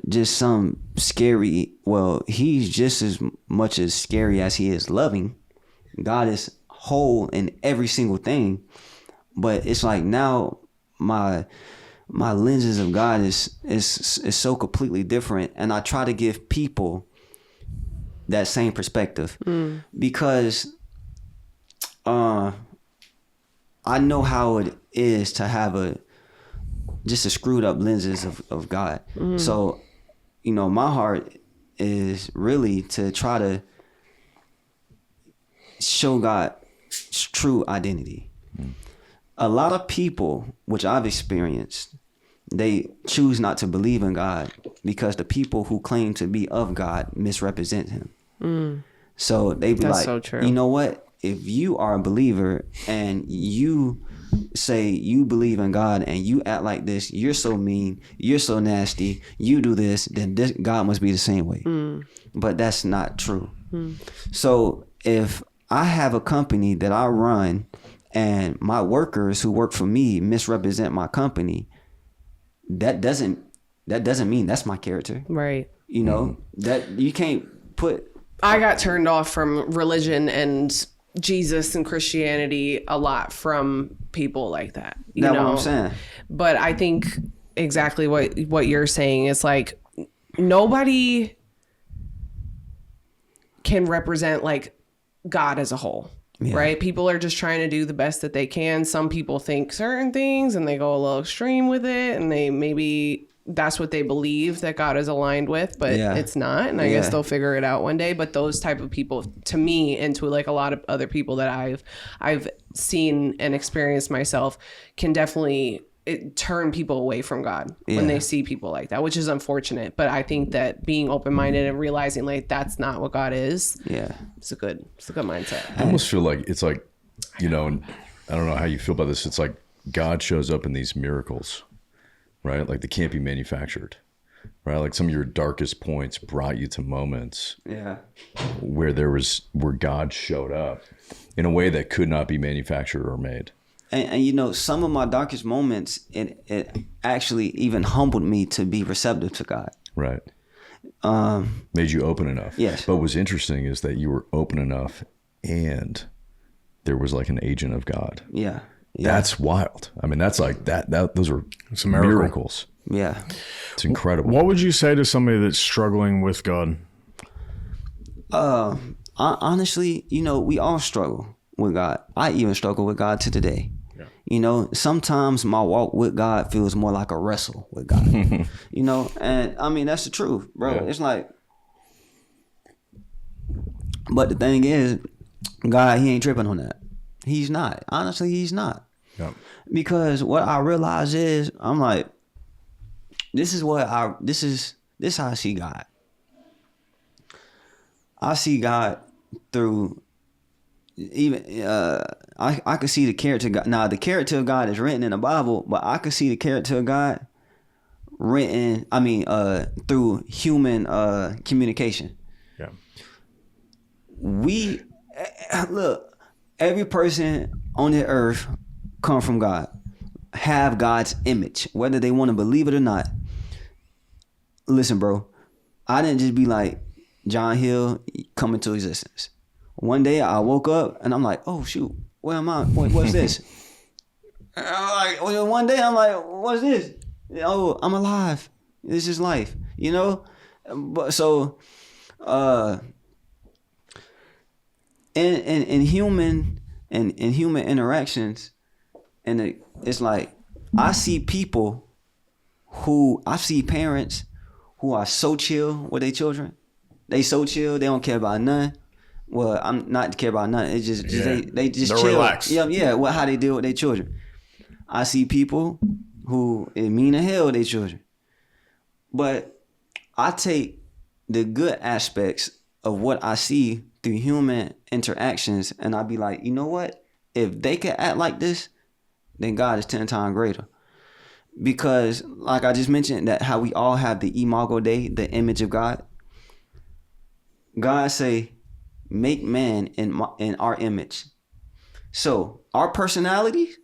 just some scary. Well, he's just as much as scary as he is loving. God is whole in every single thing, but it's like now my lenses of God is so completely different, and I try to give people that same perspective because I know how it is to have just a screwed up lenses of God. So, you know, my heart is really to try to show God's true identity. A lot of people, which I've experienced, they choose not to believe in God because the people who claim to be of God misrepresent him. So they be That's like, so true. you know what? If you are a believer and you say you believe in God and you act like this, you're so mean, you're so nasty, you do this, then God must be the same way. But that's not true. So if I have a company that I run and my workers who work for me misrepresent my company, that doesn't mean that's my character. Right. You know, that you can't put. I got turned off from religion and Jesus and Christianity a lot from people like that. That's what I'm saying. But I think exactly what you're saying is like nobody can represent like God as a whole. Yeah. Right? People are just trying to do the best that they can. Some people think certain things and they go a little extreme with it, and they maybe that's what they believe that God is aligned with, but it's not. And I guess they'll figure it out one day. But those type of people, to me, and to like a lot of other people that I've seen and experienced myself, can definitely turn people away from God when they see people like that, which is unfortunate. But I think that being open-minded and realizing like that's not what God is, it's a good mindset. I almost feel like it's like, you know, and I don't know how you feel about this. It's like God shows up in these miracles, right? Like they can't be manufactured, right? Like some of your darkest points brought you to moments where God showed up in a way that could not be manufactured or made. And you know, some of my darkest moments, it actually even humbled me to be receptive to God. Right. Made you open enough. Yes. But what's interesting is that you were open enough and there was like an agent of God. Yeah. That's wild. I mean, that's like those are some miracles. Yeah. It's incredible. What would you say to somebody that's struggling with God? Honestly, you know, we all struggle with God. I even struggle with God to today. Yeah. You know, sometimes my walk with God feels more like a wrestle with God. You know, and I mean, that's the truth, bro. Yeah. It's like, but the thing is, God, he ain't tripping on that. He's not. Honestly, he's not. Yeah. Because what I realize is, I'm like, this is how I see God. I see God through even I could see the character of God. Now the character of God is written in the Bible, but I could see the character of God written, through human communication. Yeah. We look, every person on the earth come from God, have God's image, whether they want to believe it or not. Listen, bro, I didn't just be like John Hill come into existence. One day I woke up and I'm like, oh shoot, where am I? What's this? One day I'm like, what's this? Oh, I'm alive. This is life, you know? But so in human interactions, and it's like I see parents who are so chill with their children. They so chill, they don't care about nothing. Well, I'm not care about nothing. It's just they just they're chill. relaxed. Yeah. How they deal with their children. I see people who it mean to hell with their children, but I take the good aspects of what I see through human interactions, and I be like, you know what? If they can act like this, then God is 10 times greater. Because, like I just mentioned, that how we all have the imago Dei, the image of God. God say, make man in our image. So our personalities,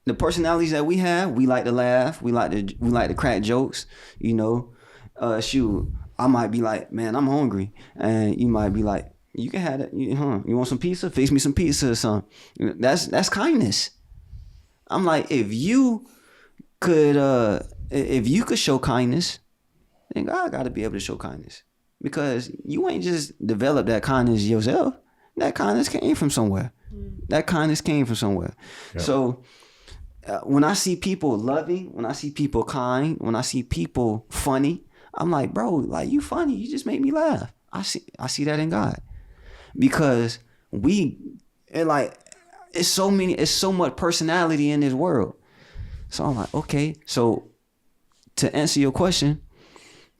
the personalities that we have, we like to laugh, we like to crack jokes, you know. Shoot, I might be like, man, I'm hungry, and you might be like, you can have it. You want some pizza? Fix me some pizza or something. That's kindness. I'm like, if you could show kindness, then God got to be able to show kindness, because you ain't just developed that kindness yourself. That kindness came from somewhere. Yeah. So when I see people loving, when I see people kind, when I see people funny, I'm like, bro, like, you funny. You just make me laugh. I see that in God, because it's so much personality in this world. So I'm like, okay. So to answer your question,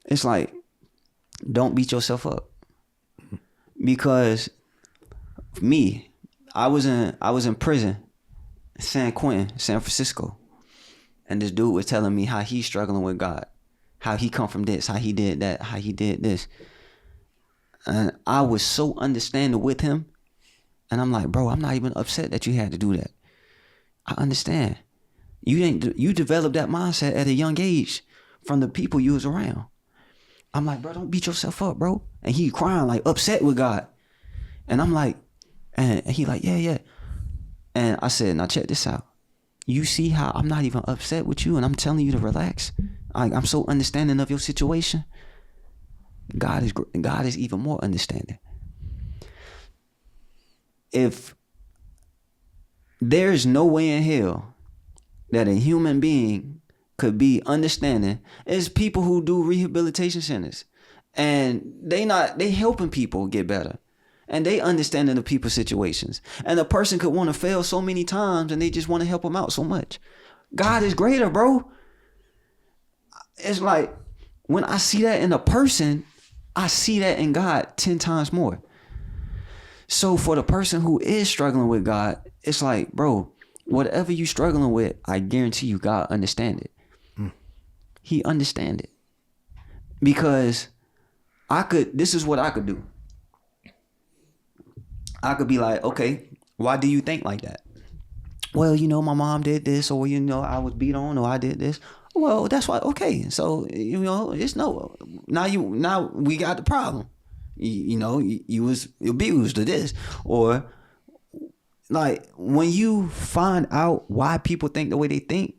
it's like, don't beat yourself up. Because me, I was in prison, San Quentin, San Francisco, and this dude was telling me how he's struggling with God, how he come from this, how he did that, how he did this. And I was so understanding with him. And I'm like, bro, I'm not even upset that you had to do that. I understand. You developed that mindset at a young age from the people you was around. I'm like, bro, don't beat yourself up, bro. And he crying, like, upset with God. And I'm like, and he like, yeah. And I said, now check this out. You see how I'm not even upset with you, and I'm telling you to relax? I'm so understanding of your situation. God is even more understanding. If there's no way in hell that a human being could be understanding, is people who do rehabilitation centers, and they helping people get better, and they understanding the people's situations. And a person could want to fail so many times, and they just want to help them out so much. God is greater, bro. It's like, when I see that in a person, I see that in God 10 times more. So for the person who is struggling with God, it's like, bro, whatever you struggling with, I guarantee you God understand it. He understand it. Because this is what I could do. I could be like, okay, why do you think like that? Well, my mom did this, or, I was beat on, or I did this. Well, that's why. Okay, so it's no. Now we got the problem. You was abused or this, or like, when you find out why people think the way they think,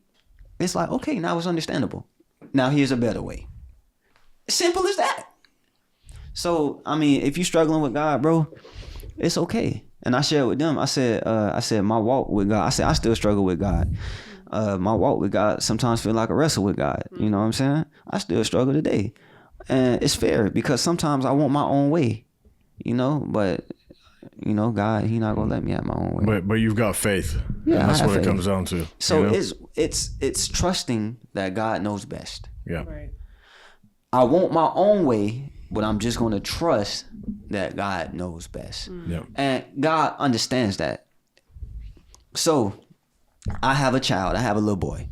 it's like, okay, now it's understandable. Now here's a better way. Simple as that. So I mean, if you're struggling with God, bro, it's okay. And I shared with them. I said my walk with God. I said I still struggle with God. My walk with God sometimes feel like a wrestle with God. You know what I'm saying? I still struggle today. And it's fair, because sometimes I want my own way, but God, He not gonna let me have my own way. But you've got faith. Yeah, and that's what faith. It comes down to. So it's trusting that God knows best. Yeah. Right. I want my own way, but I'm just gonna trust that God knows best. Yeah. And God understands that. So I have a child. I have a little boy.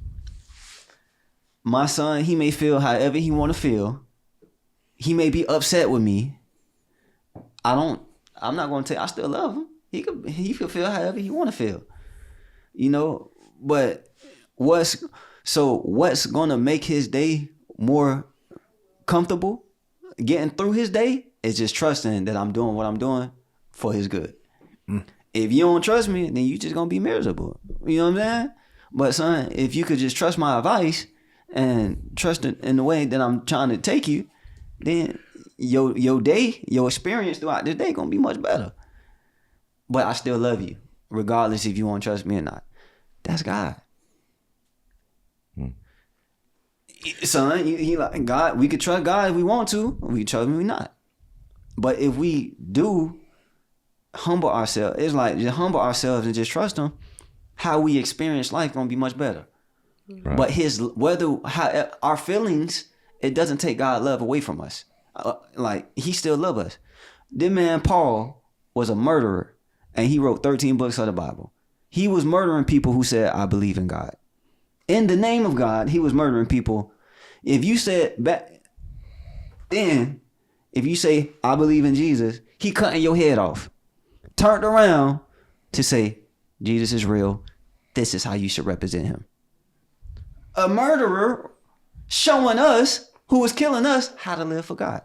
My son, he may feel however he want to feel. He may be upset with me. I'm not going to tell you, I still love him. He could feel however he want to feel. But what's gonna make his day more comfortable, getting through his day, is just trusting that I'm doing what I'm doing for his good. If you don't trust me, then you just gonna be miserable. You know what I'm saying? But son, if you could just trust my advice and trust it in the way that I'm trying to take you, then your day, your experience throughout the day gonna be much better. But I still love you, regardless if you want to trust me or not. That's God. Son, he like God. We could trust God if we want to. We trust him if we not. But if we do humble ourselves, it's like just humble ourselves and just trust him. How we experience life gonna be much better. Right. But our feelings, it doesn't take God's love away from us. Like he still love us. This man Paul was a murderer, and he wrote 13 books of the Bible. He was murdering people who said, "I believe in God." In the name of God, he was murdering people. If you said back then, if you say, "I believe in Jesus," he cutting your head off. Turned around to say, "Jesus is real. This is how you should represent him." A murderer showing us, who was killing us, how to live for God.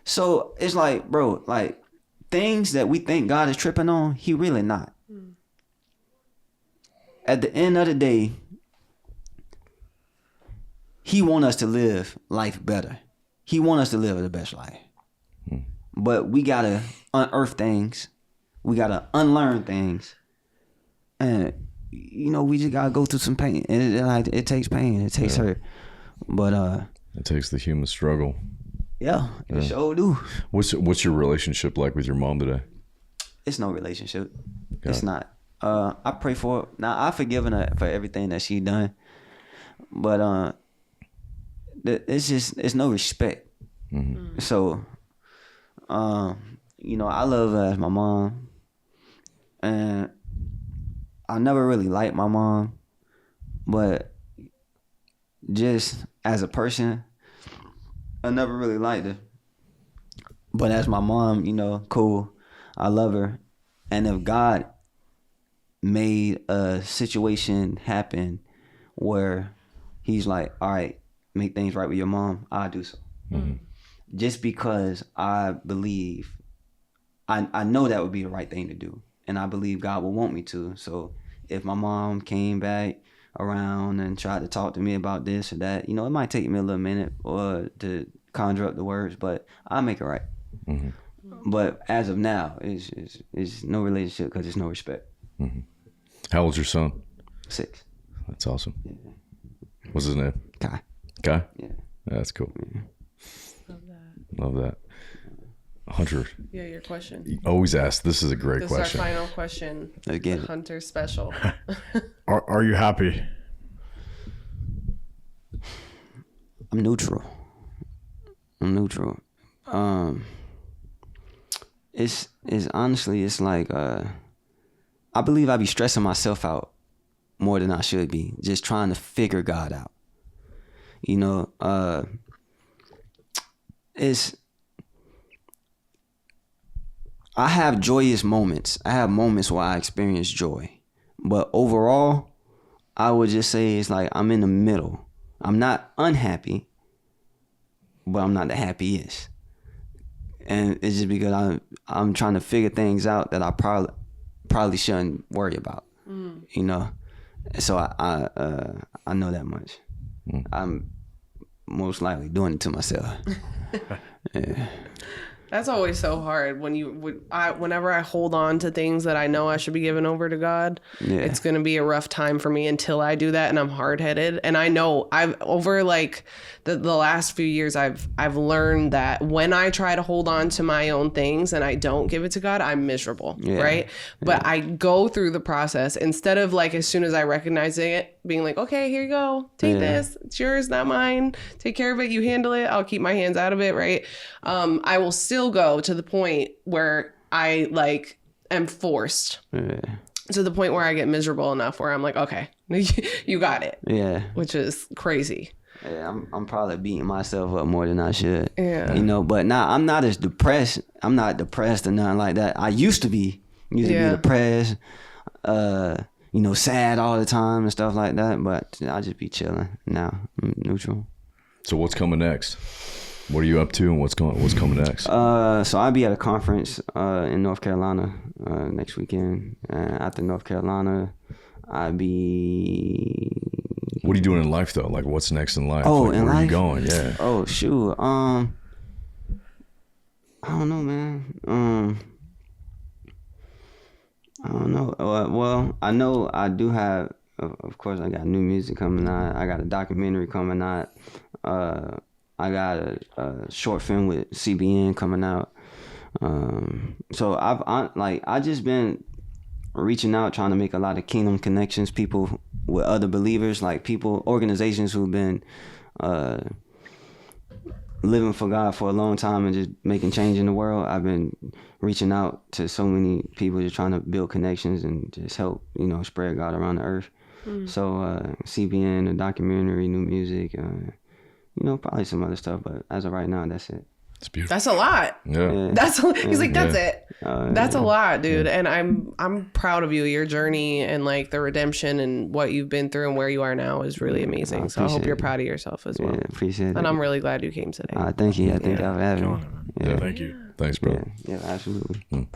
So it's like, bro, like things that we think God is tripping on, he really not. At the end of the day, he want us to live life better. He want us to live the best life. But we gotta unearth things. We gotta unlearn things. And we just gotta go through some pain. And it takes pain. It takes hurt. But it takes the human struggle. Yeah, it sure do. What's your relationship like with your mom today? It's no relationship. Okay. It's not. I pray for her. Now I've forgiven her for everything that she done. But it's no respect. Mm-hmm. So I love her as my mom. And I never really liked my mom. But just as a person, I never really liked her. But as my mom, cool. I love her. And if God made a situation happen where he's like, all right, make things right with your mom, I'll do so. Mm-hmm. Just because I believe, I know that would be the right thing to do. And I believe God will want me to. So if my mom came back around and tried to talk to me about this or that, it might take me a little minute or to conjure up the words, but I'll make it right. Mm-hmm. But as of now, it's no relationship because there's no respect. Mm-hmm. How old's your son? 6. That's awesome. Yeah. What's his name? Kai. Kai? Yeah. That's cool. Love that. Love that. Hunter. Yeah, your question. You always ask. This is a great question. This is our final question. Again. The Hunter special. Are you happy? I'm neutral. It's honestly, it's like I believe I be stressing myself out more than I should be, just trying to figure God out. I have joyous moments. I have moments where I experience joy. But overall, I would just say it's like I'm in the middle. I'm not unhappy, but I'm not the happiest. And it's just because I'm trying to figure things out that I probably shouldn't worry about. So I know that much. I'm most likely doing it to myself. Yeah. That's always so hard whenever I hold on to things that I know I should be giving over to God. Yeah. It's going to be a rough time for me until I do that, and I'm hard-headed. And I know I've over like the last few years I've learned that when I try to hold on to my own things and I don't give it to God, I'm miserable, right? But I go through the process instead of like as soon as I recognize it, being like, okay, here you go. Take this. It's yours, not mine. Take care of it. You handle it. I'll keep my hands out of it, right? I will still go to the point where I like am forced to the point where I get miserable enough where I'm like, okay, you got it. Yeah. Which is crazy. Yeah, I'm probably beating myself up more than I should. Yeah. But now I'm not as depressed. I'm not depressed or nothing like that. I used to be. Be depressed. sad all the time and stuff like that. But I just be chilling now. I'm neutral. So what's coming next? What are you up to, and what's coming next? So I'll be at a conference in North Carolina next weekend. After North Carolina, I'll be. What are you doing in life though? Like, what's next in life? Oh, like, in where are you life? going? Yeah. Oh shoot. I don't know, man. I don't know. Well, I know I do have. Of course, I got new music coming out. I got a documentary coming out. I got a short film with CBN coming out. So I just been reaching out, trying to make a lot of kingdom connections, people with other believers, like organizations who've been living for God for a long time and just making change in the world. I've been reaching out to so many people, just trying to build connections and just help, spread God around the earth. So CBN, a documentary, new music, probably some other stuff, but as of right now, that's it. It's beautiful. That's a lot. Yeah. He's like, that's it. That's a lot, dude. Yeah. And I'm proud of you. Your journey and like the redemption and what you've been through and where you are now is really amazing. So I hope you're proud of yourself as well. Yeah, appreciate it. And I'm really glad you came today. Thank you. Thank you for having me. Yeah, thank you. Thanks, bro. Yeah, absolutely.